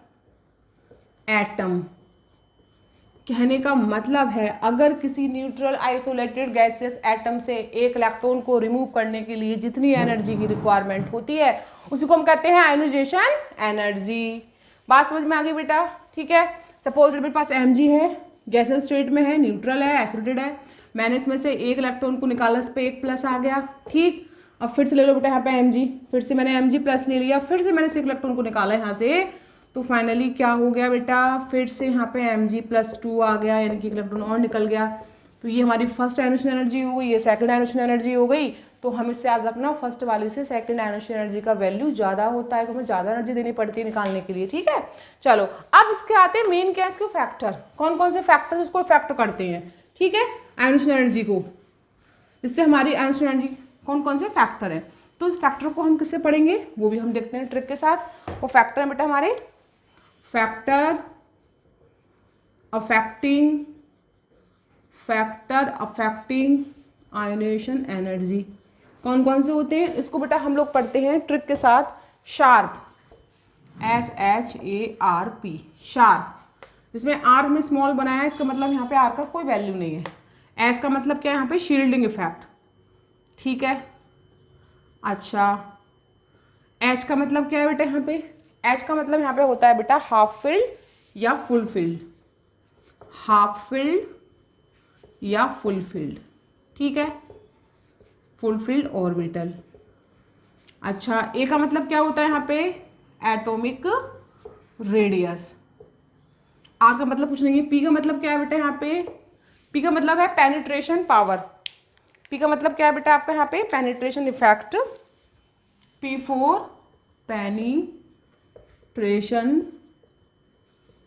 एटम। कहने का मतलब है अगर किसी न्यूट्रल आइसोलेटेड गैसियस एटम से एक इलेक्ट्रॉन को रिमूव करने के लिए जितनी एनर्जी की रिक्वायरमेंट होती है उसी को हम कहते हैं आयोनाइजेशन एनर्जी। बात समझ में आ गई बेटा। ठीक है, सपोज मेरे पास Mg है, गैसियस स्टेट में है, न्यूट्रल है, आइसोलेटेड है, मैंने इसमें से एक इलेक्ट्रॉन को निकाला, इस पर एक प्लस आ गया। ठीक, अब फिर से ले लो बेटा यहाँ पे Mg, फिर से मैंने Mg प्लस ले लिया, फिर से मैंने एक इलेक्ट्रॉन को निकाला यहाँ से, तो फाइनली क्या हो गया बेटा, फिर से यहाँ पे Mg+2 आ गया, यानी कि इलेक्ट्रॉन और निकल गया। तो ये हमारी फर्स्ट आयोनेशन एनर्जी हो गई, ये सेकंड आयोनेशन एनर्जी हो गई। तो हम इससे याद रखना फर्स्ट वाले से सेकंड आयोनेशन एनर्जी का वैल्यू ज़्यादा होता है, तो हमें ज़्यादा एनर्जी देनी पड़ती है निकालने के लिए। ठीक है, चलो अब इसके आते हैं मेन क्या, इसके फैक्टर, कौन कौन से फैक्टर इसको इफेक्ट करते हैं। ठीक है, आयोनेशन एनर्जी को, इससे हमारी आयोनेशन एनर्जी कौन कौन से फैक्टर हैं, तो इस फैक्टर को हम किससे पढ़ेंगे वो भी हम देखते हैं ट्रिक के साथ। वो फैक्टर है बेटा हमारे, फैक्टर अफेक्टिंग आयोनेशन एनर्जी, कौन कौन से होते हैं इसको बेटा हम लोग पढ़ते हैं ट्रिक के साथ। शार्प, SHARP, शार्प, इसमें R में स्मॉल बनाया है, इसका मतलब यहाँ पे R का कोई वैल्यू नहीं है। S का मतलब क्या है यहाँ पे, शील्डिंग इफेक्ट। ठीक है, अच्छा H का मतलब क्या है बेटा यहाँ पे, H का मतलब यहाँ पे होता है बेटा हाफ फिल्ड या फुल फिल्ड, हाफ फिल्ड या फुल फिल्ड। ठीक है, फुल फिल्ड ऑर्बिटल। अच्छा, ए का मतलब क्या होता है यहाँ पे, एटॉमिक रेडियस। आर का मतलब कुछ नहीं है। पी का मतलब क्या है बेटा यहाँ पे, पी का मतलब है पेनिट्रेशन पावर। पी का मतलब क्या है बेटा आपका यहाँ पे, penetration effect, P4 penetration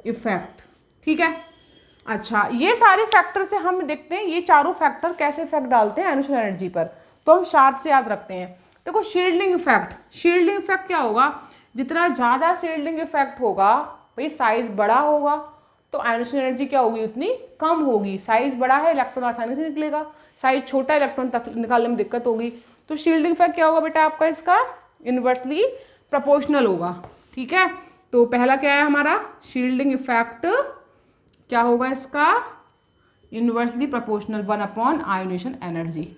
effect. ठीक है, अच्छा ये सारे फैक्टर से हम देखते हैं ये चारों फैक्टर कैसे इफेक्ट डालते हैं आयोनेशन एनर्जी पर, तो हम शार्प से याद रखते हैं। देखो शील्डिंग इफेक्ट, शील्डिंग इफेक्ट क्या होगा, जितना ज़्यादा शील्डिंग इफेक्ट होगा भाई साइज बड़ा होगा तो आयोनेशन एनर्जी क्या होगी, उतनी कम होगी। साइज बड़ा है इलेक्ट्रॉन आसानी से निकलेगा, साइज छोटा है इलेक्ट्रॉन तक निकालने में दिक्कत होगी। तो शील्डिंग इफेक्ट क्या होगा बेटा आपका, इसका इन्वर्सली प्रोपोर्शनल होगा। ठीक है, तो पहला क्या है हमारा, शील्डिंग इफेक्ट क्या होगा इसका, इन्वर्सली प्रोपोर्शनल 1 आयोनेशन एनर्जी।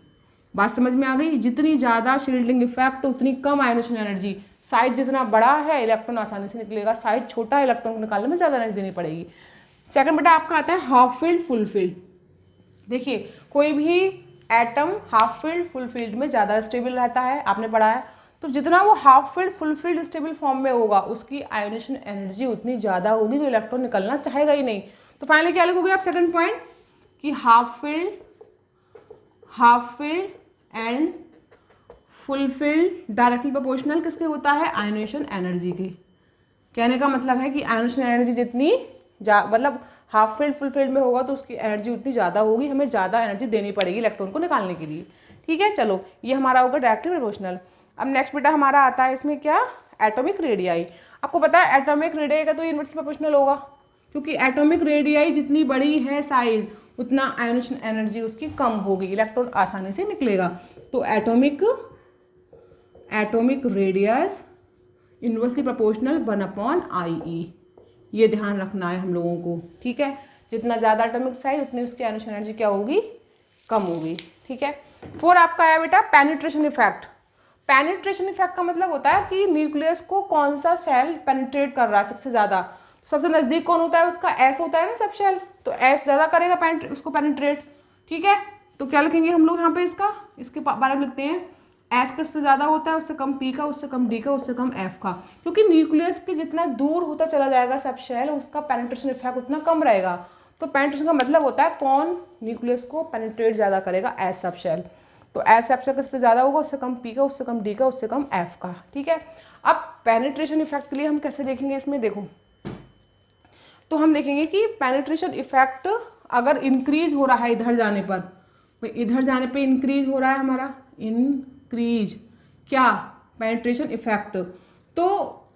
बात समझ में आ गई, जितनी ज़्यादा शील्डिंग इफेक्ट उतनी कम आयोनेशन एनर्जी। साइज जितना बड़ा है इलेक्ट्रॉन आसानी से निकलेगा, साइज छोटा है इलेक्ट्रॉन को निकालने में ज़्यादा एनर्जी देनी पड़ेगी। सेकंड बेटा आपका आता है हाफ फील्ड फुल फील्ड। देखिए कोई भी atom half field full field में ज़्यादा स्टेबल रहता है, आपने पढ़ा है। तो जितना वो half field full field stable form में होगा उसकी आयोनेशन एनर्जी उतनी ज़्यादा होगी, तो इलेक्ट्रॉन निकलना चाहेगा ही नहीं। तो फाइनली क्या लिखोगे आप सेकंड पॉइंट कि half field and full field directly proportional किसके होता है, आयोनेशन एनर्जी की। कहने का मतलब है कि आयोनेशन एनर्जी जितनी मतलब हाफ फील्ड फुल फील्ड में होगा तो उसकी एनर्जी उतनी ज़्यादा होगी, हमें ज़्यादा एनर्जी देनी पड़ेगी इलेक्ट्रॉन को निकालने के लिए। ठीक है, चलो ये हमारा होगा डायरेक्टली प्रोपोर्शनल। अब नेक्स्ट बेटा हमारा आता है इसमें क्या, एटॉमिक रेडियाई। आपको पता है एटॉमिक रेडियाई का तो इनवर्सली प्रोपोर्शनल होगा, क्योंकि एटॉमिक रेडियाई जितनी बड़ी है साइज उतना आयोनेशन एनर्जी उसकी कम होगी, इलेक्ट्रॉन आसानी से निकलेगा। तो atomic radius inversely proportional 1/IE, ये ध्यान रखना है हम लोगों को। ठीक है, जितना ज़्यादा एटॉमिक साइज उतनी उसकी आयोनेशन एनर्जी क्या होगी, कम होगी। ठीक है, 4 आपका आया बेटा पेनिट्रेशन इफेक्ट। पेनिट्रेशन इफेक्ट का मतलब होता है कि न्यूक्लियस को कौन सा सेल पेनिट्रेट कर रहा है सबसे ज़्यादा। सबसे नज़दीक कौन होता है उसका, एस होता है ना सब शेल, तो एस ज़्यादा करेगा उसको पेनिट्रेट। ठीक है, तो क्या लिखेंगे हम लोग यहाँ पे इसके बारे में लिखते हैं एस किस पे ज़्यादा होता है, उससे कम पी का, उससे कम डी का, उससे कम एफ का, क्योंकि न्यूक्लियस के जितना दूर होता चला जाएगा सब शेल उसका पेनिट्रेशन इफेक्ट उतना कम रहेगा। तो पेनिट्रेशन का मतलब होता है कौन न्यूक्लियस को पेनिट्रेट ज़्यादा करेगा, एस सब शेल। तो एस सब शेल किस पे ज़्यादा होगा, उससे कम पी का, उससे कम डी का, उससे कम एफ का। ठीक है, अब पेनिट्रेशन इफेक्ट के लिए हम कैसे देखेंगे इसमें, देखो तो हम देखेंगे कि पेनिट्रेशन इफेक्ट अगर इंक्रीज हो रहा है इधर जाने पर, भाई इधर जाने पे इंक्रीज हो रहा है हमारा, इंक्रीज क्या, पेनिट्रेशन इफेक्ट, तो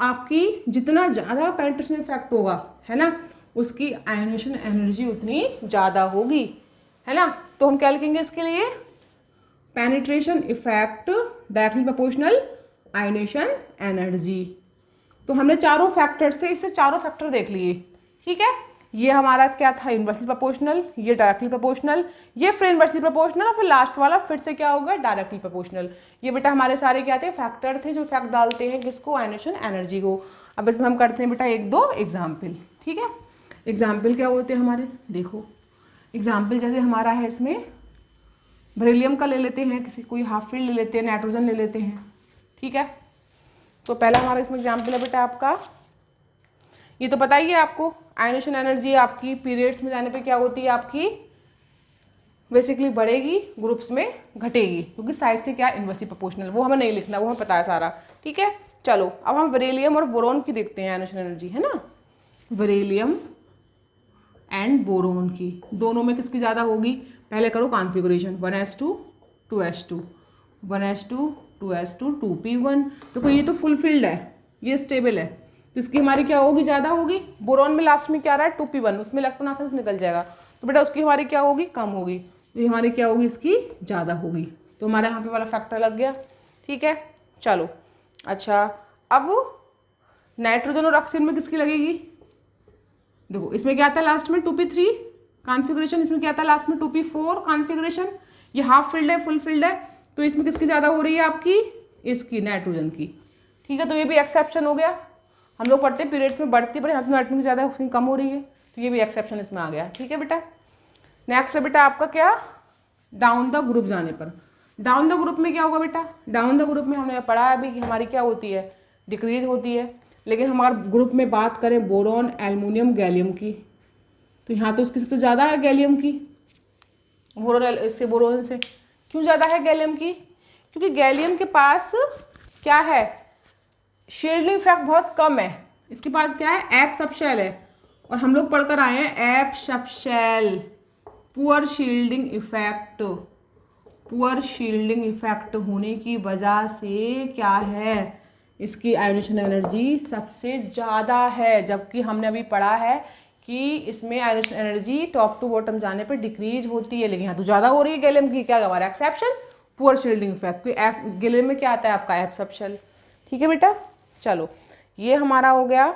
आपकी जितना ज़्यादा पेनिट्रेशन इफेक्ट होगा है ना, उसकी आयोनेशन एनर्जी उतनी ज़्यादा होगी, है ना। तो हम क्या लिखेंगे इसके लिए, penetration effect directly proportional ionisation energy. तो हमने चारों फैक्टर से इससे चारों फैक्टर देख लिए। ठीक है, ये हमारा क्या था, इनवर्सली प्रोपोर्शनल, ये डायरेक्टली प्रोपोर्शनल, ये फिर इनवर्सली प्रोपोर्शनल और फिर लास्ट वाला फिर से क्या होगा, डायरेक्टली प्रोपोर्शनल। ये बेटा हमारे सारे क्या थे, फैक्टर थे जो इफेक्ट डालते हैं किसको, आयोनेशन एनर्जी को। अब इसमें हम करते हैं बेटा 1-2 एग्जाम्पल। ठीक है, एग्जाम्पल क्या होते हैं हमारे, देखो एग्जाम्पल जैसे हमारा है इसमें बेरिलियम का ले लेते हैं, किसी कोई हाफ फील्ड ले लेते हैं, नाइट्रोजन ले लेते हैं। ठीक है, तो पहला हमारा इसमें एग्जाम्पल है बेटा आपका, ये तो पता ही है आपको, आयोनेशन एनर्जी आपकी पीरियड्स में जाने पे क्या होती है, आपकी बेसिकली बढ़ेगी, ग्रुप्स में घटेगी, क्योंकि साइज के क्या इनवर्सली प्रोपोर्शनल, वो हमें नहीं लिखना, वो हमें पता है सारा। ठीक है, चलो अब हम बेरिलियम और बोरोन की देखते हैं आयोनेशन एनर्जी, है ना। बेरिलियम एंड बोरोन की दोनों में किसकी ज़्यादा होगी, पहले करो configuration, 1s2 2s2 1s2 2s2 2p1। देखो ये तो फुल फिल्ड है, ये स्टेबल है, तो इसकी हमारी क्या होगी, ज़्यादा होगी। बोरोन में लास्ट में क्या रहा है 2p1, उसमें इलेक्ट्रॉन आसानी से निकल जाएगा, तो बेटा उसकी हमारी क्या होगी, कम होगी, तो ये हमारी क्या होगी, इसकी ज़्यादा होगी। तो हमारा यहाँ पे वाला फैक्टर लग गया। ठीक है, चलो अच्छा अब नाइट्रोजन और ऑक्सीजन में किसकी लगेगी, देखो इसमें क्या आता है लास्ट में 2p3 कॉन्फ़िगरेशन, इसमें क्या आता है लास्ट में 2p4 कॉन्फ़िगरेशन। ये हाफ फील्ड है फुल फील्ड है, तो इसमें किसकी ज़्यादा हो रही है आपकी, इसकी नाइट्रोजन की। ठीक है, तो ये भी एक्सेप्शन हो गया, हम लोग पढ़ते हैं पीरियड्स में बढ़ती है, पर यहाँ पे नाइट्रोजन की ज़्यादा है उसकी कम हो रही है, तो ये भी एक्सेप्शन इसमें आ गया। ठीक है बेटा, नेक्स्ट है बेटा आपका क्या, डाउन द ग्रुप जाने पर। डाउन द ग्रुप में क्या होगा बेटा, डाउन द ग्रुप में हमने पढ़ा है अभी कि हमारी क्या होती है, डिक्रीज होती है। लेकिन हमारे ग्रुप में बात करें बोरॉन एल्युमिनियम गैलियम की, तो यहाँ तो उसकी सबसे ज़्यादा है गैलियम की, बोरोन से क्यों ज़्यादा है गैलियम की, क्योंकि गैलियम के पास क्या है, शील्डिंग इफेक्ट बहुत कम है। इसके पास क्या है, एप सबशेल है, और हम लोग पढ़कर आए हैं app subshell, poor shielding effect. Poor shielding effect होने की वजह से क्या है, इसकी आयोनेशन एनर्जी सबसे ज़्यादा है, जबकि हमने अभी पढ़ा है कि इसमें ionization energy top to bottom जाने पर डिक्रीज होती है, लेकिन यहाँ तो ज़्यादा हो रही है गैलियम की। क्या हमारा exception, poor shielding effect, F gallium में क्या आता है आपका, एफ सबशेल। ठीक है बेटा, चलो ये हमारा हो गया।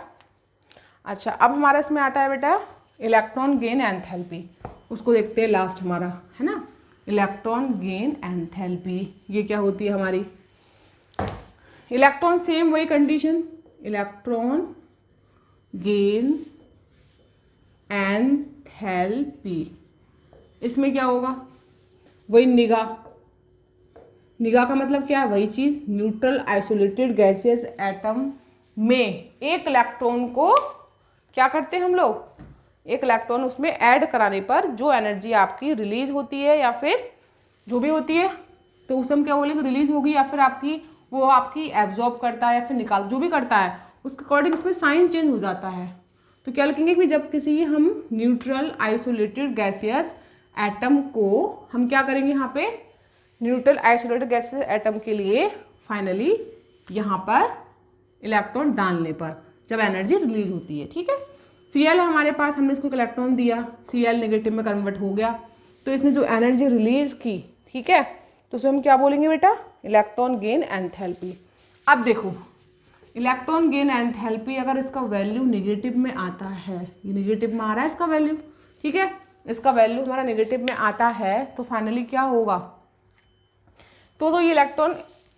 अच्छा अब हमारा इसमें आता है बेटा इलेक्ट्रॉन गेन एंथैल्पी, उसको देखते हैं लास्ट हमारा, है ना। इलेक्ट्रॉन गेन एंथैल्पी ये क्या होती है हमारी, इलेक्ट्रॉन सेम वही कंडीशन, इलेक्ट्रॉन गेन एंथैल्पी, इसमें क्या होगा, वही निगाह, निगाह का मतलब क्या है, वही चीज़, न्यूट्रल आइसोलेटेड गैसियस एटम में एक इलेक्ट्रॉन को क्या करते हैं हम लोग, एक इलेक्ट्रॉन उसमें ऐड कराने पर जो एनर्जी आपकी रिलीज होती है या फिर जो भी होती है, तो उसे हम क्या बोलेंगे, रिलीज होगी या फिर आपकी वो आपकी एब्जॉर्ब करता है या फिर निकाल, जो भी करता है उसके अकॉर्डिंग इसमें साइन चेंज हो जाता है। तो क्या लिखेंगे कि जब किसी हम न्यूट्रल आइसोलेटेड गैसियस एटम को हम क्या करेंगे, यहाँ पे न्यूट्रल आइसोलेटेड गैसियस एटम के लिए फाइनली यहाँ पर इलेक्ट्रॉन डालने पर जब एनर्जी रिलीज होती है, ठीक है। Cl हमारे पास, हमने इसको इलेक्ट्रॉन दिया, Cl नेगेटिव में कन्वर्ट हो गया, तो इसने जो एनर्जी रिलीज की, ठीक है, तो उसे हम क्या बोलेंगे बेटा, इलेक्ट्रॉन गेन एंथैल्पी। अब देखो इलेक्ट्रॉन गेन एंथैल्पी अगर इसका वैल्यू निगेटिव में आता है, ये निगेटिव में आ रहा है इसका वैल्यू, ठीक है, इसका वैल्यू हमारा निगेटिव में आता है, तो फाइनली क्या होगा, तो ये इलेक्ट्रॉन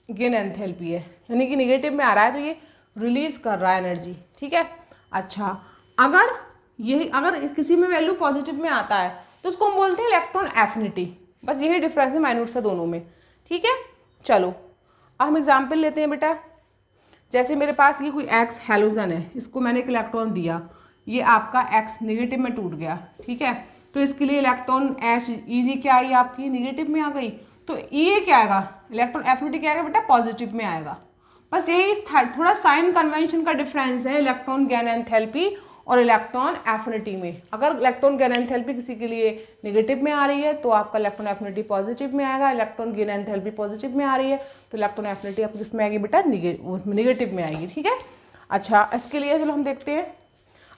गेन एंथैल्पी है, यानी कि निगेटिव में आ रहा है तो ये रिलीज कर रहा है एनर्जी, ठीक है। अच्छा, अगर किसी में वैल्यू पॉजिटिव में आता है तो उसको हम बोलते हैं इलेक्ट्रॉन एफिनिटी। बस यही डिफरेंस है माइन्यूट सा दोनों में, ठीक है। चलो अब हम एग्जाम्पल लेते हैं बेटा। जैसे मेरे पास ये कोई एक्स हैलोजन है, इसको मैंने एक इलेक्ट्रॉन दिया, ये आपका एक्स नेगेटिव में टूट गया, ठीक है, तो इसके लिए इलेक्ट्रॉन एच ई जी क्या आई आपकी, निगेटिव में आ गई, तो ये क्या आएगा, इलेक्ट्रॉन एफिनिटी क्या आएगा बेटा, पॉजिटिव में आएगा। बस यही थोड़ा साइन कन्वेंशन का डिफरेंस है इलेक्ट्रॉन गेन एंथैल्पी और इलेक्ट्रॉन एफिनिटी में। अगर इलेक्ट्रॉन गेन एंथैल्पी किसी के लिए नेगेटिव में आ रही है तो आपका इलेक्ट्रॉन एफिनिटी पॉजिटिव में आएगा, इलेक्ट्रॉन गेन एंथैल्पी पॉजिटिव में आ रही है तो इलेक्ट्रॉन एफिनिटी आपकी किसमें आएगी बेटा, उसमें निगेटिव में आएगी, ठीक है। अच्छा, इसके लिए चलो हम देखते हैं।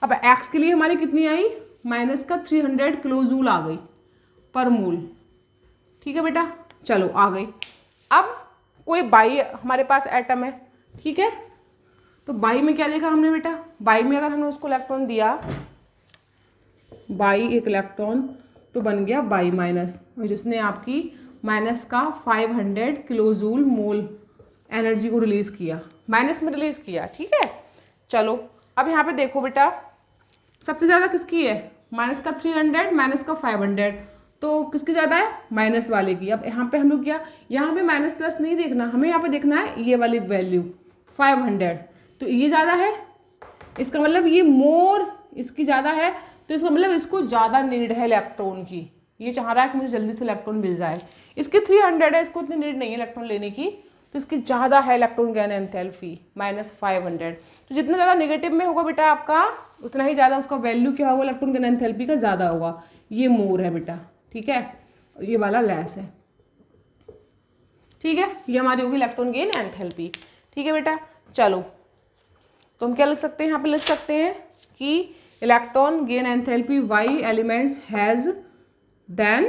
अब एक्स के लिए हमारी कितनी आई, -300 किलो जूल आ गई पर मूल, ठीक है बेटा, चलो आ गई। अब कोई बाई हमारे पास एटम है, ठीक है, तो बाई में क्या देखा हमने बेटा, बाई में अगर हमने उसको इलेक्ट्रॉन दिया, बाई एक इलेक्ट्रॉन, तो बन गया बाई माइनस, और जिसने आपकी माइनस का 500 किलो जूल मोल एनर्जी को रिलीज किया, माइनस में रिलीज किया, ठीक है। चलो अब यहाँ पे देखो बेटा, सबसे ज़्यादा किसकी है, माइनस का 300 माइनस का 500, तो किसकी ज़्यादा है, माइनस वाले की। अब यहाँ पे हम लोग क्या, यहाँ पे माइनस प्लस नहीं देखना, हमें यहाँ पे देखना है ये वाली वैल्यू 500, तो ये ज़्यादा है, इसका मतलब ये मोर इसकी ज़्यादा है, तो इसका मतलब इसको ज़्यादा नीड है इलेक्ट्रॉन की, ये चाह रहा है कि मुझे जल्दी से इलेक्ट्रॉन मिल जाए। इसकी 300 है, इसको इतनी नीड नहीं है इलेक्ट्रॉन लेने की, तो इसकी ज़्यादा है इलेक्ट्रॉन गेन एंथैल्पी -500। तो जितना ज़्यादा नेगेटिव में होगा बेटा आपका, उतना ही ज़्यादा उसका वैल्यू क्या होगा, इलेक्ट्रॉन गेन एंथैल्पी का ज़्यादा होगा। ये मोर है बेटा, ठीक है, और ये वाला लेस है, ठीक है, ये हमारी होगी इलेक्ट्रॉन गेन एंथैल्पी, ठीक है बेटा। चलो तो हम क्या लिख सकते हैं, यहाँ पे लिख सकते हैं कि electron gain enthalpy Y elements has than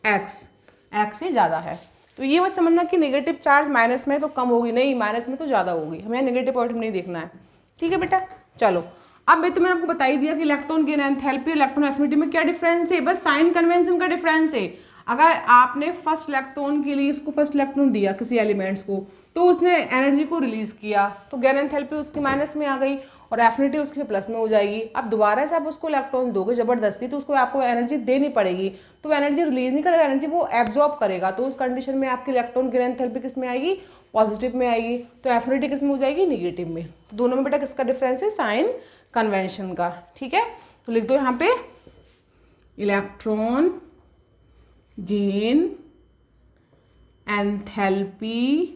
X, X से ज़्यादा है। तो ये मत समझना कि नेगेटिव चार्ज माइनस में तो कम होगी, नहीं, माइनस में तो ज़्यादा होगी, हमें नेगेटिव पॉजिटिव नहीं देखना है, ठीक है बेटा। चलो अब मैं तुम्हें आपको बता ही दिया कि electron gain enthalpy electron affinity में क्या डिफरेंस है, बस साइन कन्वेंशन का डिफरेंस है। अगर आपने फर्स्ट इलेक्ट्रॉन के लिए इसको फर्स्ट इलेक्ट्रॉन दिया किसी एलिमेंट्स को, तो उसने एनर्जी को रिलीज किया, तो गेन एंथैल्पी उसकी माइनस में आ गई और एफिनिटी उसकी प्लस में हो जाएगी। अब दोबारा से आप उसको इलेक्ट्रॉन दोगे जबरदस्ती, तो उसको आपको एनर्जी देनी पड़ेगी, तो एनर्जी रिलीज नहीं करेगा, एनर्जी वो एब्जॉर्ब करेगा, तो उस कंडीशन में आपकी इलेक्ट्रॉन गेन एंथैल्पी किस में आएगी, पॉजिटिव में आएगी, तो एफिनिटी किस में हो जाएगी, निगेटिव में। तो दोनों में बेटा किसका डिफरेंस है, साइन कन्वेंशन का, ठीक है। तो लिख दो यहाँ पे इलेक्ट्रॉन गेन एंथैल्पी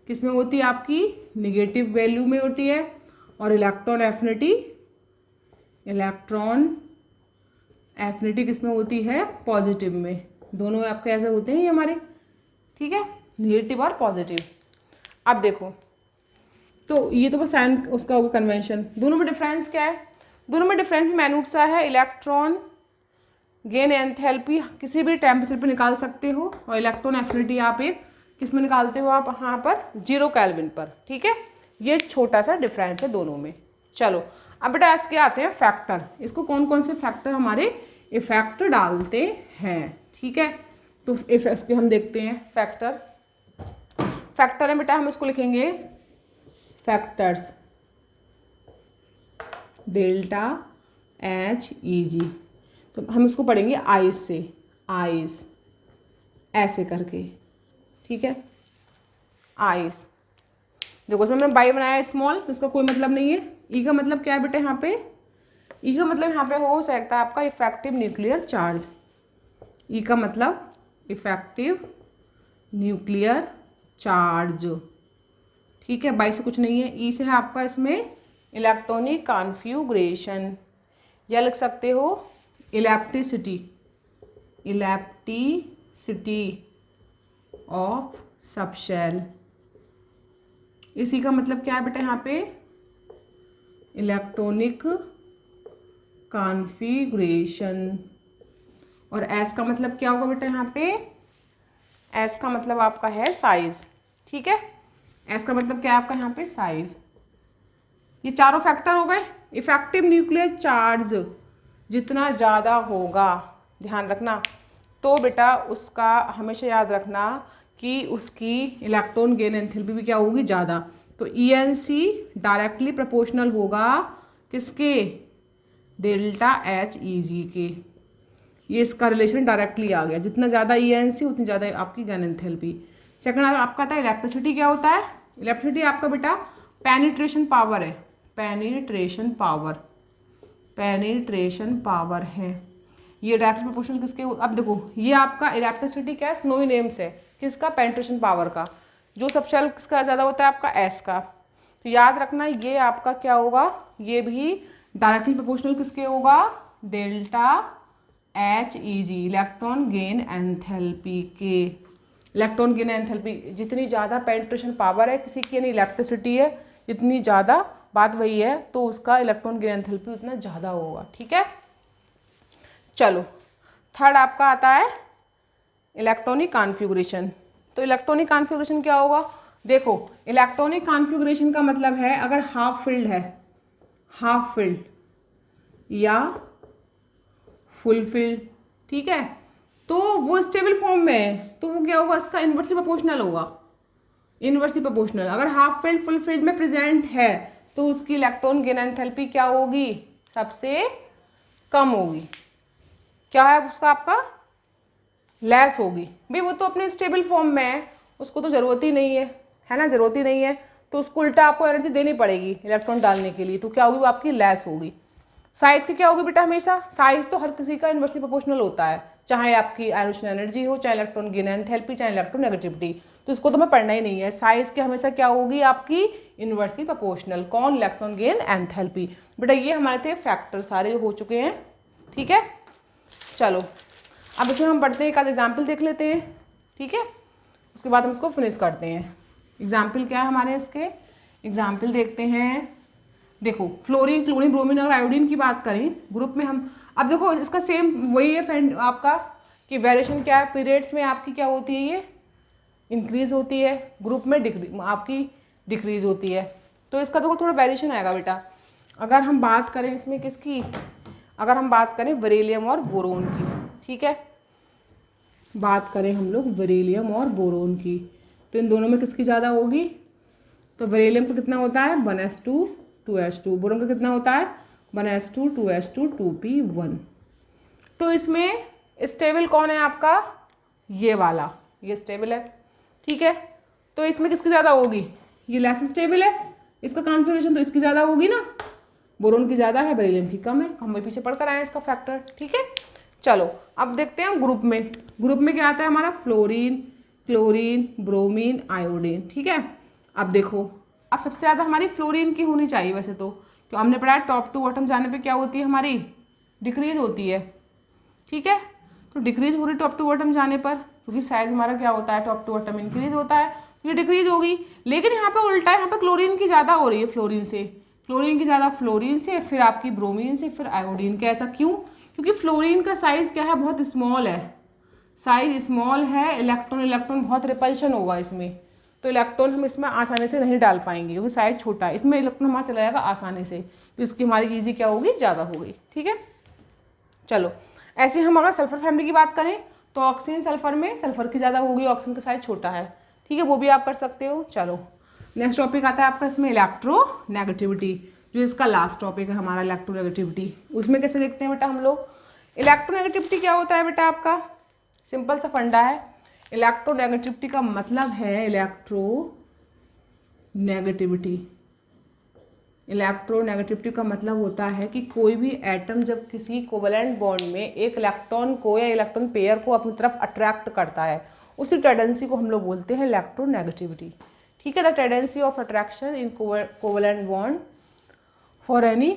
किस में होती है आपकी, निगेटिव वैल्यू में होती है, और इलेक्ट्रॉन एफिनिटी किस में होती है, पॉजिटिव में। दोनों आपके ऐसे होते हैं ये हमारे, ठीक है, निगेटिव और पॉजिटिव। अब देखो, तो ये तो बस साइन उसका होगा कन्वेंशन। दोनों में डिफरेंस क्या है, दोनों में डिफरेंस माइन्यूट सा है। इलेक्ट्रॉन गेन एंथैल्पी किसी भी टेम्परेचर पे निकाल सकते हो, और इलेक्ट्रॉन एफिनिटी आप एक किस में निकालते हो, आप यहाँ पर 0 केल्विन पर, ठीक है। ये छोटा सा डिफरेंस है दोनों में। चलो अब बेटा आज के आते हैं फैक्टर, इसको कौन कौन से फैक्टर हमारे इफेक्ट डालते हैं, ठीक है। तो इसके हम देखते हैं फैक्टर है बेटा, हम इसको लिखेंगे फैक्टर्स डेल्टा एच ई जी, तो हम इसको पढ़ेंगे आइस ऐसे करके, ठीक है। आइस देखो, इसमें मैंने बाई बनाया स्मॉल, इसका कोई मतलब नहीं है। ई का मतलब क्या है बेटा, यहाँ पे ई का मतलब यहाँ पे हो सकता है आपका इफेक्टिव न्यूक्लियर चार्ज। ई का मतलब इफेक्टिव न्यूक्लियर चार्ज, ठीक है। बाई से कुछ नहीं है, ई से है आपका इसमें इलेक्ट्रॉनिक कॉन्फ़िगरेशन, या लिख सकते हो इलेक्ट्रिसिटी, इलेक्ट्रिसिटी ऑफ सबशेल। इसी का मतलब क्या है बेटा यहाँ पे, इलेक्ट्रॉनिक कॉन्फ़िगरेशन। और एस का मतलब क्या होगा बेटा यहाँ पे, एस का मतलब आपका है साइज। ठीक है, एस का मतलब क्या है आपका यहाँ पे, साइज। ये चारों फैक्टर हो गए। इफेक्टिव न्यूक्लियर चार्ज जितना ज़्यादा होगा, ध्यान रखना, तो बेटा उसका हमेशा याद रखना कि उसकी इलेक्ट्रॉन गेन एंथैल्पी भी क्या होगी, ज़्यादा। तो ENC डायरेक्टली प्रोपोर्शनल होगा किसके, डेल्टा HEG के। ये इसका रिलेशन डायरेक्टली आ गया, जितना ज़्यादा ENC उतनी ज़्यादा आपकी गेन एंथैल्पी। सेकंड आपका आता है इलेक्ट्रिसिटी। क्या होता है इलेक्ट्रिसिटी, आपका बेटा पेनिट्रेशन पावर है, पेनिट्रेशन पावर, पेनिट्रेशन पावर है। ये डायरेक्ट प्रोपोर्शनल किसके, अब देखो ये आपका इलेक्ट्रिसिटी क्या है, स्नोई नेम्स है किसका, पेनिट्रेशन पावर का। जो सबशेल किसका ज़्यादा होता है, आपका एस का। तो याद रखना ये आपका क्या होगा, ये भी डायरेक्टली प्रोपोर्शनल किसके होगा, delta HEG, electron gain enthalpy के। इलेक्ट्रॉन गेन एंथैल्पी जितनी ज़्यादा पेनिट्रेशन पावर है किसी की, यानी इलेक्ट्रिसिटी है जितनी ज़्यादा, बात वही है, तो उसका इलेक्ट्रॉन गेन एंथैल्पी उतना ज़्यादा होगा। ठीक है, चलो थर्ड आपका आता है इलेक्ट्रॉनिक कॉन्फ़िगरेशन। तो इलेक्ट्रॉनिक कॉन्फ़िगरेशन क्या होगा, देखो इलेक्ट्रॉनिक कॉन्फ़िगरेशन का मतलब है अगर हाफ फिल्ड है, हाफ फिल्ड या फुल फिल्ड, ठीक है, तो वो स्टेबल फॉर्म में है, तो वो क्या होगा, इसका इन्वर्सली प्रोपोर्शनल होगा, इन्वर्सली प्रोपोर्शनल। अगर हाफ फिल्ड फुल फिल्ड में प्रेजेंट है तो उसकी इलेक्ट्रॉन गेन एंथैल्पी क्या होगी, सबसे कम होगी। क्या है उसका, आपका लेस होगी। भाई वो तो अपने स्टेबल फॉर्म में है, उसको तो ज़रूरत ही नहीं है ना, ज़रूरत ही नहीं है, तो उसको उल्टा आपको एनर्जी देनी पड़ेगी इलेक्ट्रॉन डालने के लिए, तो क्या होगी, वो आपकी लेस होगी। साइज की क्या होगी बेटा, हमेशा साइज तो हर किसी का इन्वर्सली प्रोपोर्शनल होता है, चाहे आपकी आयोनेशन एनर्जी हो, चाहे इलेक्ट्रॉन गेन एंथैल्पी, चाहे इलेक्ट्रोनेगेटिविटी, तो इसको तो हमें पढ़ना ही नहीं है। साइज की हमेशा क्या होगी आपकी, इन्वर्सली प्रोपोर्शनल। कौन, इलेक्ट्रॉन गेन एंथैल्पी। बेटा ये हमारे थे फैक्टर सारे हो चुके हैं। ठीक है, चलो अब इसमें हम पढ़ते हैं, एक आध एग्जाम्पल देख लेते हैं। ठीक है, उसके बाद हम इसको फिनिश करते हैं। एग्जाम्पल क्या है हमारे इसके, एग्जाम्पल देखते हैं। देखो फ्लोरीन, क्लोरीन, ब्रोमीन और आयोडीन की बात करें ग्रुप में हम, अब देखो इसका सेम वही है फ्रेंड आपका, कि वेरिएशन क्या है, पीरियड्स में आपकी क्या होती है, ये इंक्रीज होती है, ग्रुप में आपकी डिक्रीज होती है। तो इसका देखो थोड़ा वेरिएशन आएगा बेटा। अगर हम बात करें इसमें किसकी, अगर हम बात करें बेरिलियम और बोरोन की, ठीक है, बात करें हम लोग बेरिलियम और बोरोन की, तो इन दोनों में किसकी ज़्यादा होगी, तो बेरिलियम का कितना होता है 1s2 2s2, बोरोन का कितना होता है 1s2 2s2 2p1। तो इसमें स्टेबल कौन है आपका, ये वाला, ये स्टेबल है। ठीक है, तो इसमें किसकी ज़्यादा होगी, ये लेस स्टेबल है, इसका कॉन्फ़िगरेशन तो इसकी ज़्यादा होगी ना, बोरोन की ज़्यादा है, बेरिलियम की कम है, हम पीछे पढ़ कर आए हैं इसका फैक्टर। ठीक है, चलो अब देखते हैं ग्रुप में। ग्रुप में क्या आता है हमारा, फ्लोरीन, क्लोरीन, ब्रोमीन, आयोडीन। ठीक है, अब देखो, अब सबसे ज़्यादा हमारी फ्लोरीन की होनी चाहिए वैसे तो, क्यों हमने पढ़ा है टॉप टू बॉटम जाने पे क्या होती है हमारी, डिक्रीज होती है। ठीक है, तो डिक्रीज हो रही टॉप टू बॉटम जाने पर, क्योंकि साइज हमारा क्या होता है, टॉप टू बॉटम इंक्रीज होता है, तो ये डिक्रीज होगी। लेकिन यहाँ पे उल्टा है, यहाँ पे क्लोरीन की ज़्यादा हो रही है फ्लोरीन से, क्लोरीन की ज़्यादा फ्लोरीन से, फिर आपकी ब्रोमीन से, फिर आयोडीन के। ऐसा क्यों, क्योंकि फ्लोरीन का साइज़ क्या है, बहुत स्मॉल है, साइज स्मॉल है, इलेक्ट्रॉन बहुत रिपल्शन होगा इसमें, तो इलेक्ट्रॉन हम इसमें आसानी से नहीं डाल पाएंगे क्योंकि साइज छोटा है, इसमें इलेक्ट्रॉन हमारा चला जाएगा आसानी से, तो इसकी हमारी ईजी क्या होगी, ज़्यादा हो गई। ठीक है, चलो ऐसे हम अगर सल्फर फैमिली की बात करें तो ऑक्सीजन सल्फर में सल्फर की ज़्यादा होगी, ऑक्सीजन का साइज छोटा है। ठीक है, वो भी आप कर सकते हो। चलो नेक्स्ट टॉपिक आता है आपका इसमें इलेक्ट्रोनेगेटिविटी, जो इसका लास्ट टॉपिक है हमारा इलेक्ट्रोनेगेटिविटी। उसमें कैसे देखते हैं बेटा हम लोग, इलेक्ट्रोनेगेटिविटी क्या होता है बेटा आपका, सिंपल सा फंडा है। इलेक्ट्रोनेगेटिविटी का मतलब है इलेक्ट्रोनेगेटिविटी, इलेक्ट्रोनेगेटिविटी का मतलब होता है कि कोई भी एटम जब किसी कोवलेंट बॉन्ड में एक इलेक्ट्रॉन को या इलेक्ट्रॉन पेयर को अपनी तरफ अट्रैक्ट करता है, उसी टेंडेंसी को हम लोग बोलते हैं इलेक्ट्रोनेगेटिविटी। ठीक है, the tendency of attraction in covalent bond for any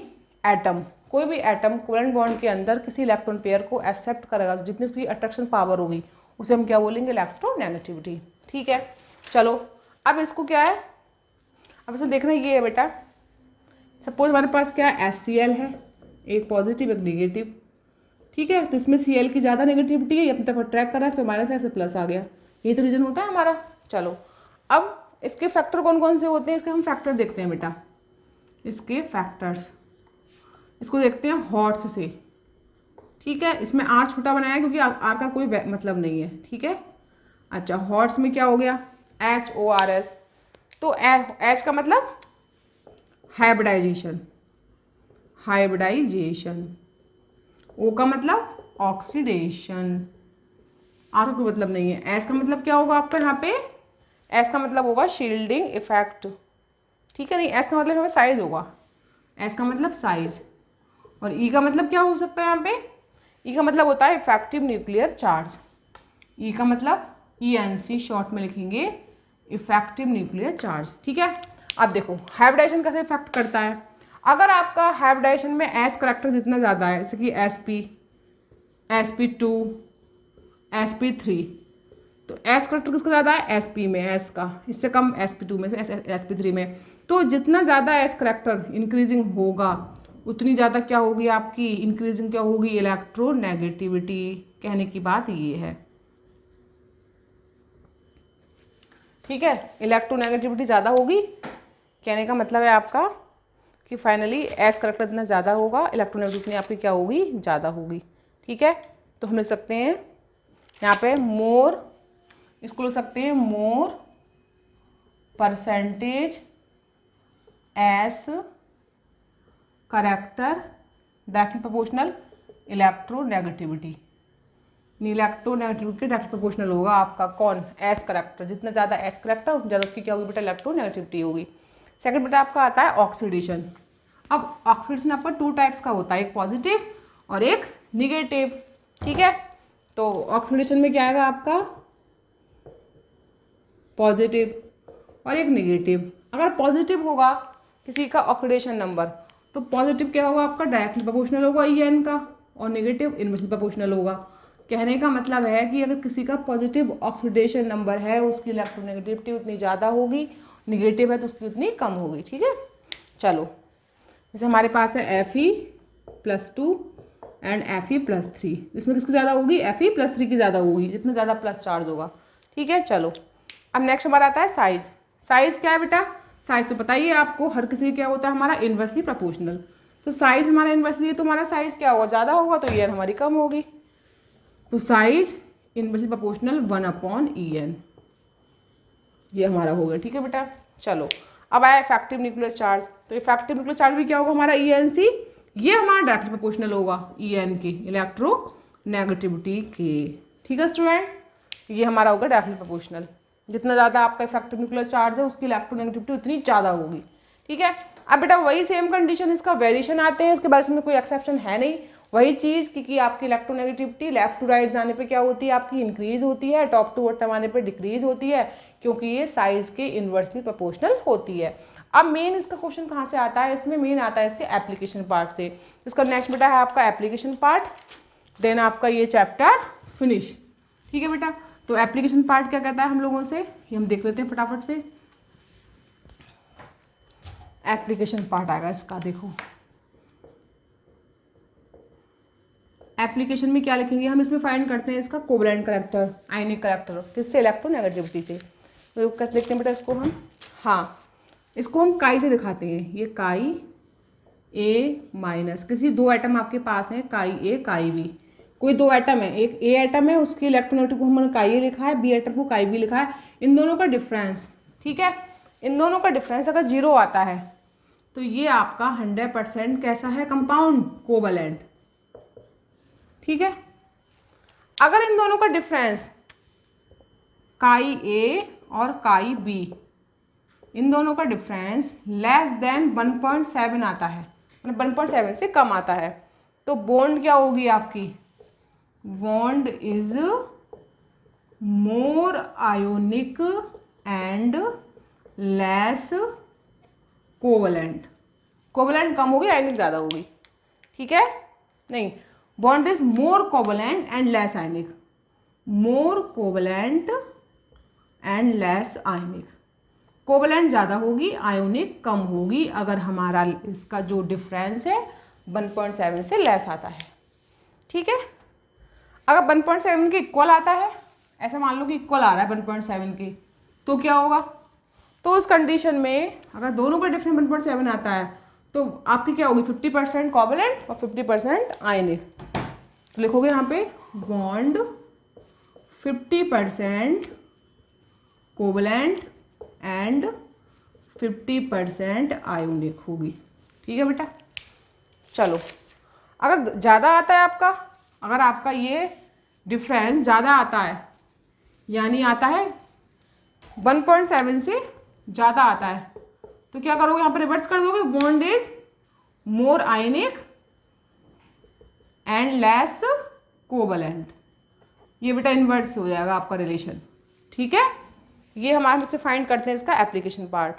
atom, कोई भी एटम कोवेलेंट बॉन्ड के अंदर किसी इलेक्ट्रॉन पेयर को एक्सेप्ट करेगा, जितनी उसकी अट्रैक्शन पावर होगी उसे हम क्या बोलेंगे, इलेक्ट्रोनेगेटिविटी। ठीक है, चलो अब इसको क्या है, अब इसमें देखना ये है बेटा, सपोज हमारे पास क्या है, HCl है, एक पॉजिटिव एक निगेटिव। ठीक है, तो इसमें Cl की ज़्यादा नेगेटिविटी है, ये अपनी तरफ ट्रैक कर रहा है, फिर माइनस है, फिर प्लस आ गया, यही तो रीजन होता है हमारा। चलो अब इसके फैक्टर कौन कौन से होते हैं, इसके हम फैक्टर देखते हैं बेटा, इसके फैक्टर्स, इसको देखते हैं हॉट्स से। ठीक है, इसमें R छोटा बनाया है क्योंकि R का कोई मतलब नहीं है। ठीक है, अच्छा हॉट्स में क्या हो गया, HORS, तो H का मतलब हाइब्रिडाइजेशन, हाइब्रिडाइजेशन, O का मतलब ऑक्सीडेशन, R का कोई मतलब नहीं है। S का मतलब क्या होगा आपका यहाँ पे, S का मतलब होगा शील्डिंग इफेक्ट। ठीक है, नहीं S का मतलब यहाँ पे साइज होगा, S का मतलब साइज, और E का मतलब क्या हो सकता है यहाँ पे, E का मतलब होता है इफेक्टिव न्यूक्लियर चार्ज, E का मतलब ENC शॉर्ट में लिखेंगे, इफेक्टिव न्यूक्लियर चार्ज। ठीक है, अब देखो हाइब्रिडाइजेशन कैसे इफेक्ट करता है, अगर आपका हाइब्रिडाइजेशन में S करैक्टर जितना ज़्यादा है, जैसे कि SP, SP2, SP3, तो S करैक्टर किसका ज़्यादा है, SP में, S का, इससे कम SP2 में, SP3 में, तो जितना ज़्यादा S करैक्टर इंक्रीजिंग होगा उतनी ज़्यादा क्या होगी आपकी इंक्रीजिंग, क्या होगी, इलेक्ट्रोनेगेटिविटी। कहने की बात ये है। ठीक है, इलेक्ट्रोनेगेटिविटी ज़्यादा होगी, कहने का मतलब है आपका कि फाइनली एस करैक्टर इतना ज़्यादा होगा, इलेक्ट्रोनेगेटिविटी आपकी क्या होगी, ज़्यादा होगी। ठीक है, तो हम लिख सकते हैं यहाँ पे मोर, इसको लिख सकते हैं more percentage s character directly proportional electronegativity, electronegativity के डायरेक्टली प्रोपोर्शनल होगा आपका कौन, एस करैक्टर, जितना ज़्यादा एस करैक्टर उतनी ज़्यादा उसकी क्या होगी बेटा, इलेक्ट्रोनेगेटिविटी होगी। सेकंड बेटा आपका आता है ऑक्सीडेशन। अब ऑक्सीडेशन आपका 2 टाइप्स का होता है, एक पॉजिटिव और एक निगेटिव। ठीक है, तो ऑक्सीडेशन में क्या आएगा आपका, पॉजिटिव और एक निगेटिव। अगर पॉजिटिव होगा किसी का ऑक्सीडेशन नंबर, तो पॉजिटिव क्या होगा आपका, डायरेक्टली प्रोपोर्शनल होगा EN का, और निगेटिव इनवर्सली प्रोपोर्शनल होगा। कहने का मतलब है कि अगर किसी का पॉजिटिव ऑक्सीडेशन नंबर है उसकी इलेक्ट्रोनेगेटिविटी उतनी ज़्यादा होगी, निगेटिव है तो उसकी उतनी कम होगी। ठीक है, चलो जैसे हमारे पास है Fe+2 एंड Fe+3, इसमें किसकी ज़्यादा होगी, Fe+3 की ज़्यादा होगी, जितना ज़्यादा प्लस चार्ज होगा। ठीक है, चलो अब नेक्स्ट हमारा आता है साइज। साइज क्या है बेटा, साइज तो पता ही है आपको, हर किसी क्या होता है हमारा इन्वर्सली प्रोपोर्शनल, तो साइज हमारा इन्वर्सली है तो हमारा साइज क्या होगा, ज़्यादा होगा, तो EN हमारी कम होगी, तो साइज इन्वर्सली प्रोपोर्शनल 1/EN, ये हमारा हो गया। ठीक है बेटा, चलो अब आया इफेक्टिव न्यूक्लियर चार्ज, तो इफेक्टिव न्यूक्लियर चार्ज भी क्या होगा हमारा ENC, ये हमारा डायरेक्टली प्रोपोर्शनल होगा EN के इलेक्ट्रोनेगेटिविटी के। ठीक है स्टूडेंट, ये हमारा होगा डायरेक्टली प्रोपोर्शनल, जितना ज़्यादा आपका इफेक्टिव न्यूक्लियर चार्ज है उसकी इलेक्ट्रोनेगेटिविटी उतनी ज़्यादा होगी। ठीक है, अब बेटा वही सेम कंडीशन, इसका वेरिएशन आते हैं, इसके बारे में कोई एक्सेप्शन है नहीं, वही चीज़ क्योंकि आपकी इलेक्ट्रोनेगेटिविटी लेफ्ट टू राइट जाने पे क्या होती है आपकी इंक्रीज होती है, टॉप टू बॉटम आने पे डिक्रीज होती है, क्योंकि ये साइज के इन्वर्सली प्रोपोर्शनल होती है। अब मेन इसका क्वेश्चन कहाँ से आता है, इसमें मेन आता है इसके एप्लीकेशन पार्ट से। इसका नेक्स्ट बेटा है आपका एप्लीकेशन पार्ट, देन आपका ये चैप्टर फिनिश। ठीक है बेटा, तो एप्लीकेशन पार्ट क्या कहता है हम लोगों से, ये हम देख लेते हैं फटाफट से। एप्लीकेशन पार्ट आएगा इसका, देखो एप्लीकेशन में क्या लिखेंगे हम, इसमें फाइंड करते हैं इसका कोवलेंट करैक्टर, आयनिक करैक्टर, किससे, इलेक्ट्रोनेगेटिविटी से। तो कैसे देखते हैं बेटा इसको हम, हाँ इसको हम काई से दिखाते हैं, ये काई A-, किसी 2 एटम आपके पास हैं, काई A काई B, कोई 2 एटम है, एक A एटम है उसकी इलेक्ट्रोनेगेटिव को हमने काई A लिखा है, B एटम को काई B लिखा है, इन दोनों का डिफरेंस, ठीक है, इन दोनों का डिफरेंस अगर 0 आता है तो ये आपका 100% कैसा है, कंपाउंड कोवलेंट। ठीक है, अगर इन दोनों का डिफरेंस काई A और काई B, इन दोनों का डिफरेंस लेस देन 1.7 आता है, मतलब 1.7 से कम आता है, तो बॉन्ड क्या होगी आपकी, bond is more ionic and less covalent. Covalent कम होगी, आयनिक ज़्यादा होगी, ठीक है। नहीं, bond is more covalent and less ionic, more covalent and less ionic. Covalent ज़्यादा होगी, आयोनिक कम होगी अगर हमारा इसका जो डिफरेंस है 1.7 से लेस आता है, ठीक है। अगर 1.7 के इक्वल आता है, ऐसा मान लो कि इक्वल आ रहा है 1.7 के, तो क्या होगा, तो उस कंडीशन में अगर दोनों का डिफरेंस 1.7 आता है तो आपकी क्या होगी, 50% कोवलेंट और 50% आयनिक। तो लिखोगे यहाँ पे बॉन्ड 50% कोवलेंट एंड 50% आयोनिक होगी, ठीक है बेटा। चलो, अगर ज़्यादा आता है आपका, अगर आपका ये डिफरेंस ज़्यादा आता है, यानी आता है 1.7 से ज़्यादा आता है, तो क्या करोगे, यहाँ पर रिवर्स कर दोगे, bond is more ionic and less covalent. ये बेटा इन्वर्स हो जाएगा आपका रिलेशन, ठीक है। ये हमारे से फाइंड करते हैं इसका एप्लीकेशन पार्ट।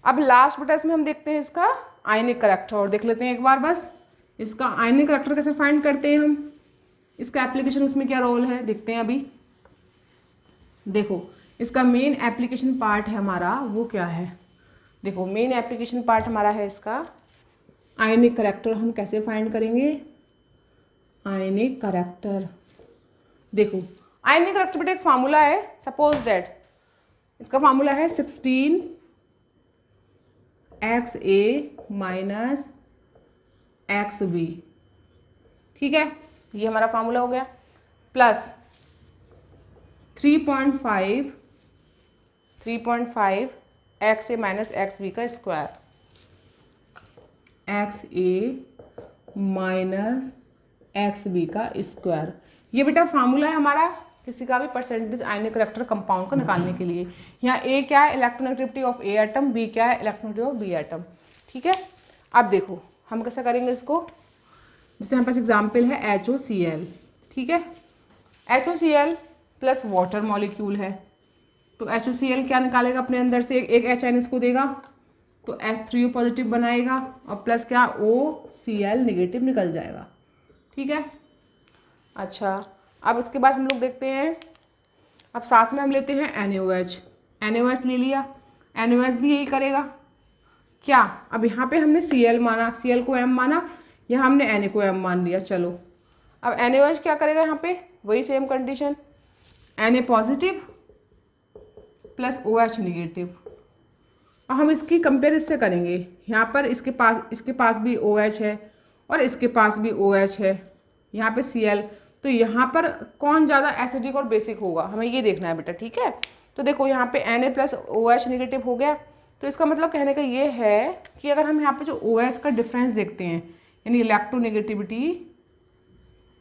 अब लास्ट बेटा इसमें हम देखते हैं इसका आयनिक करैक्टर, और देख लेते हैं एक बार बस इसका आयनिक करैक्टर कैसे फाइंड करते हैं हम, इसका एप्लीकेशन उसमें क्या रोल है देखते हैं अभी। देखो, इसका मेन एप्लीकेशन पार्ट है हमारा, वो क्या है, देखो मेन एप्लीकेशन पार्ट हमारा है इसका आयनिक करैक्टर। हम कैसे फाइंड करेंगे आयनिक करैक्टर, देखो आयनिक करैक्टर बेटा एक फार्मूला है, सपोज दैट इसका फार्मूला है 16xa माइनस XB, ठीक है, ये हमारा फार्मूला हो गया, प्लस 3.5 XA माइनस XB का स्क्वायर, XA माइनस XB का स्क्वायर। ये बेटा फार्मूला है हमारा किसी का भी परसेंटेज आयनिक करैक्टर कंपाउंड को निकालने के लिए। यहाँ A क्या है, electronegativity of A atom, B क्या है, इलेक्ट्रोनेगेटिविटी ऑफ B एटम, ठीक है। अब देखो हम कैसे करेंगे इसको, जैसे हमारे पास एग्जाम्पल है HOCl, ठीक है, HOCl प्लस वाटर मॉलिक्यूल है, तो HOCl क्या निकालेगा अपने अंदर से, एक H इसको देगा तो H3O पॉजिटिव बनाएगा और प्लस क्या OCl निगेटिव निकल जाएगा, ठीक है। अच्छा, अब इसके बाद हम लोग देखते हैं, अब साथ में हम लेते हैं NaOH ले लिया, NaOH भी यही करेगा क्या, अब यहाँ पे हमने Cl माना, Cl को M माना, यहाँ हमने Na को M मान लिया। चलो अब NaOH क्या करेगा, यहाँ पे वही same condition, Na positive plus OH negative. अब हम इसकी कंपेयर इससे करेंगे, यहाँ पर इसके पास भी OH है और इसके पास भी OH है, यहाँ पे Cl, तो यहाँ पर कौन ज़्यादा एसिडिक और बेसिक होगा हमें ये देखना है बेटा, ठीक है। तो देखो यहाँ पे Na प्लस OH निगेटिव हो गया, तो इसका मतलब कहने का ये है कि अगर हम यहाँ पे जो OH का डिफरेंस देखते हैं, यानी electronegativity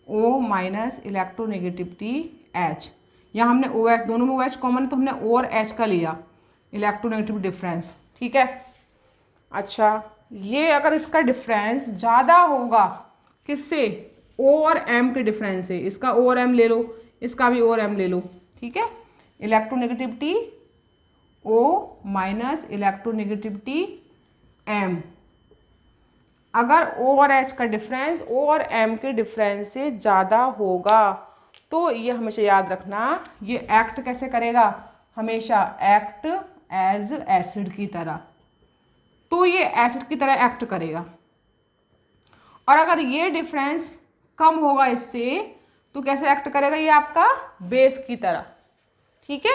O minus electronegativity H, यहाँ हमने OH, दोनों में OH कॉमन है तो हमने O और H का लिया इलेक्ट्रोनेगेटिव डिफरेंस, ठीक है। अच्छा, ये अगर इसका डिफरेंस ज़्यादा होगा किससे, O और M के डिफरेंस से, इसका O और M ले लो, इसका भी O और M ले लो, ठीक है, electronegativity O minus electronegativity M। अगर O और H का डिफरेंस O और M के डिफरेंस से ज़्यादा होगा तो ये हमेशा याद रखना, ये एक्ट कैसे करेगा, हमेशा एक्ट एज एसिड की तरह, तो ये एसिड की तरह एक्ट करेगा। और अगर ये डिफरेंस कम होगा इससे तो कैसे एक्ट करेगा, ये आपका बेस की तरह, ठीक है।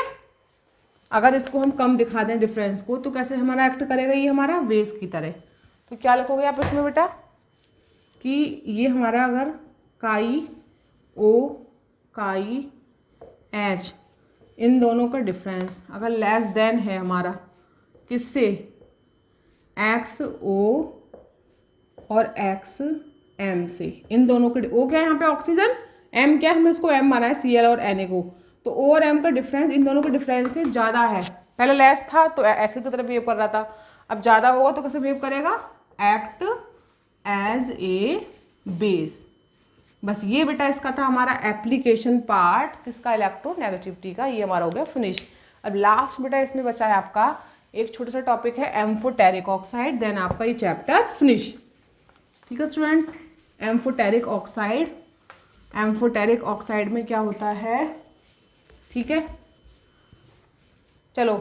अगर इसको हम कम दिखा दें डिफरेंस को तो कैसे हमारा एक्ट करेगा, ये हमारा बेस की तरह। तो क्या लिखोगे आप इसमें बेटा कि ये हमारा अगर काई O काई H इन दोनों का डिफरेंस अगर लेस देन है हमारा किससे, XO और XM से, इन दोनों के O क्या है यहाँ पे ऑक्सीजन, M क्या है, हमने इसको M माना है Cl और Na को, तो O और M का डिफरेंस इन दोनों के डिफरेंस से ज़्यादा है। पहले लेस था तो एसिड की तरह बिहेव कर रहा था, अब ज़्यादा होगा तो कैसे बिहेव करेगा, एक्ट एज ए बेस। बस ये बेटा इसका था हमारा एप्लीकेशन पार्ट किसका, इलेक्ट्रोनेगेटिविटी का। ये हमारा हो गया फिनिश। अब लास्ट बेटा इसमें बचा है आपका एक छोटा सा टॉपिक है एम्फोटेरिक ऑक्साइड, देन आपका ये चैप्टर फिनिश। ठीक है students, amphoteric oxide, amphoteric oxide में क्या होता है, ठीक है। चलो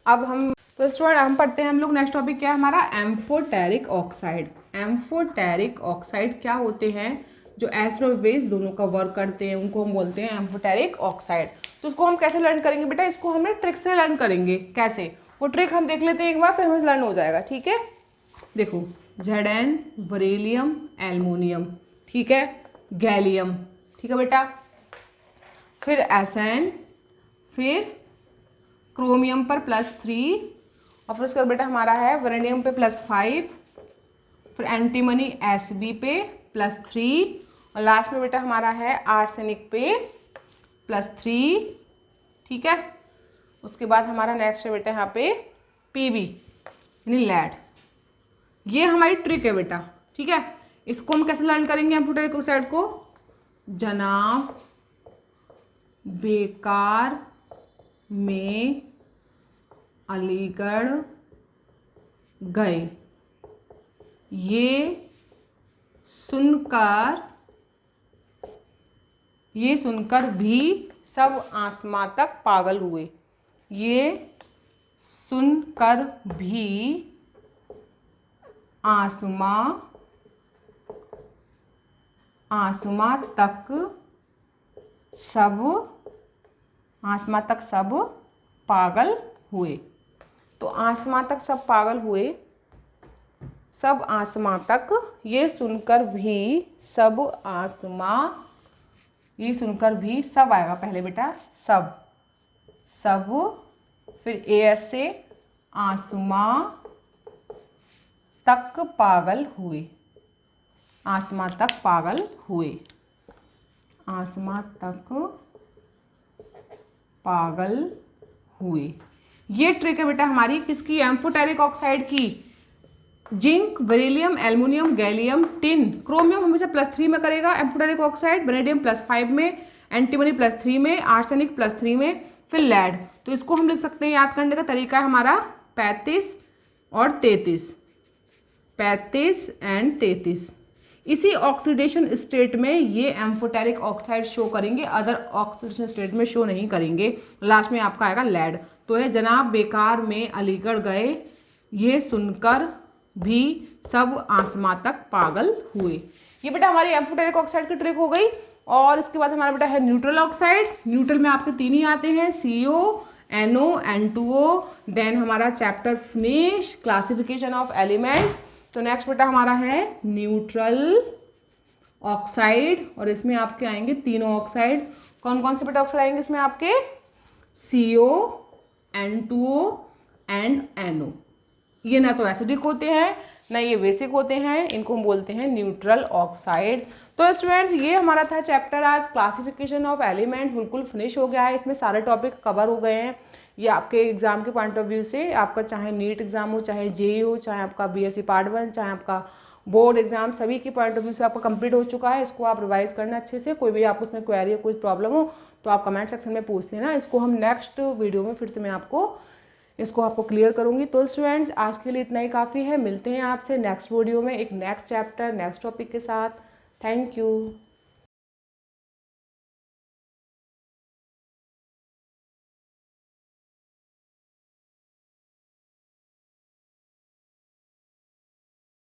अब हम तो स्टूडेंट हम पढ़ते हैं, हम लोग नेक्स्ट टॉपिक क्या है हमारा, एम्फोटेरिक ऑक्साइड। एम्फोटेरिक ऑक्साइड क्या होते हैं, जो एसिड और बेस दोनों का वर्क करते हैं उनको हम बोलते हैं एम्फोटेरिक ऑक्साइड। तो उसको हम कैसे लर्न करेंगे बेटा, इसको हमें ट्रिक से लर्न करेंगे। कैसे, वो ट्रिक हम देख लेते हैं एक बार, फिर हमें लर्न हो जाएगा। ठीक है, देखो Zn बरेलियम एल्युमिनियम, ठीक है, गैलियम, ठीक है बेटा, फिर Sn, फिर क्रोमियम पर +3 और फिर उसके बाद बेटा हमारा है वैनेडियम पे +5, फिर एंटीमनी Sb पे +3 और लास्ट में बेटा हमारा है आर्सेनिक पे +3। ठीक है, उसके बाद हमारा नेक्स्ट है बेटा यहाँ पे Pb यानी लेड। ये हमारी ट्रिक है बेटा। ठीक है, इसको हम कैसे लर्न करेंगे एम्फोटेरिक ऑक्साइड को, जनाब बेकार में अलीगढ़ गए, ये सुनकर भी सब आसमां तक पागल हुए, ये सुनकर भी आसमां तक सब पागल हुए। तो आसमां तक सब पागल हुए, सब आसमां तक, ये सुनकर भी सब आसमां, ये सुनकर भी सब आएगा पहले बेटा, सब फिर एस से आसमां तक पागल हुए, आसमां तक पागल हुए, आसमां तक पागल हुए। ये ट्रिक है बेटा हमारी किसकी, एम्फोटेरिक ऑक्साइड की। Zinc, beryllium, aluminium, gallium, tin, chromium हमेशा +3 में करेगा एम्फोटेरिक ऑक्साइड, वैनेडियम +5 में, एंटीमनी +3 में, आर्सेनिक +3 में, फिर लेड। तो इसको हम लिख सकते हैं, याद करने का तरीका है हमारा 35 और 33, 35 एंड 33। इसी ऑक्सीडेशन स्टेट में ये एम्फोटेरिक ऑक्साइड शो करेंगे, अदर ऑक्सीडेशन स्टेट में शो नहीं करेंगे। लास्ट में आपका आएगा लेड। तो है जनाब बेकार में अलीगढ़ गए, ये सुनकर भी सब आसमां तक पागल हुए। ये बेटा हमारी एम्फोटेरिक ऑक्साइड की ट्रिक हो गई। और इसके बाद हमारा बेटा है न्यूट्रल ऑक्साइड। न्यूट्रल में आपके 3 ही आते हैं, CO, NO, N2O। देन हमारा chapter finish, classification of element. तो नेक्स्ट बेटा हमारा है न्यूट्रल ऑक्साइड और इसमें आपके आएंगे तीनों ऑक्साइड। कौन कौन से बेटा ऑक्साइड आएंगे इसमें आपके, CO, N2O एंड NO। ये ना तो एसिडिक होते हैं ना ये बेसिक होते हैं, इनको हम बोलते हैं न्यूट्रल ऑक्साइड। तो स्टूडेंट्स ये हमारा था चैप्टर आज क्लासिफिकेशन ऑफ एलिमेंट्स, बिल्कुल फिनिश हो गया है। इसमें सारे टॉपिक कवर हो गए हैं। ये आपके एग्जाम के पॉइंट ऑफ व्यू से, आपका चाहे नीट एग्जाम हो, चाहे जेई हो, चाहे आपका BSc पार्ट 1, चाहे आपका बोर्ड एग्जाम, सभी के पॉइंट ऑफ व्यू से आपका कंप्लीट हो चुका है। इसको आप रिवाइज करना अच्छे से। कोई भी आपको उसमें क्वेरी या कोई प्रॉब्लम हो तो आप कमेंट सेक्शन में पूछ लेना। इसको हम नेक्स्ट वीडियो में फिर से मैं आपको क्लियर करूंगी। तो स्टूडेंट्स आज के लिए इतना ही काफ़ी है। मिलते हैं आपसे नेक्स्ट वीडियो में एक नेक्स्ट चैप्टर नेक्स्ट टॉपिक के साथ। Thank you.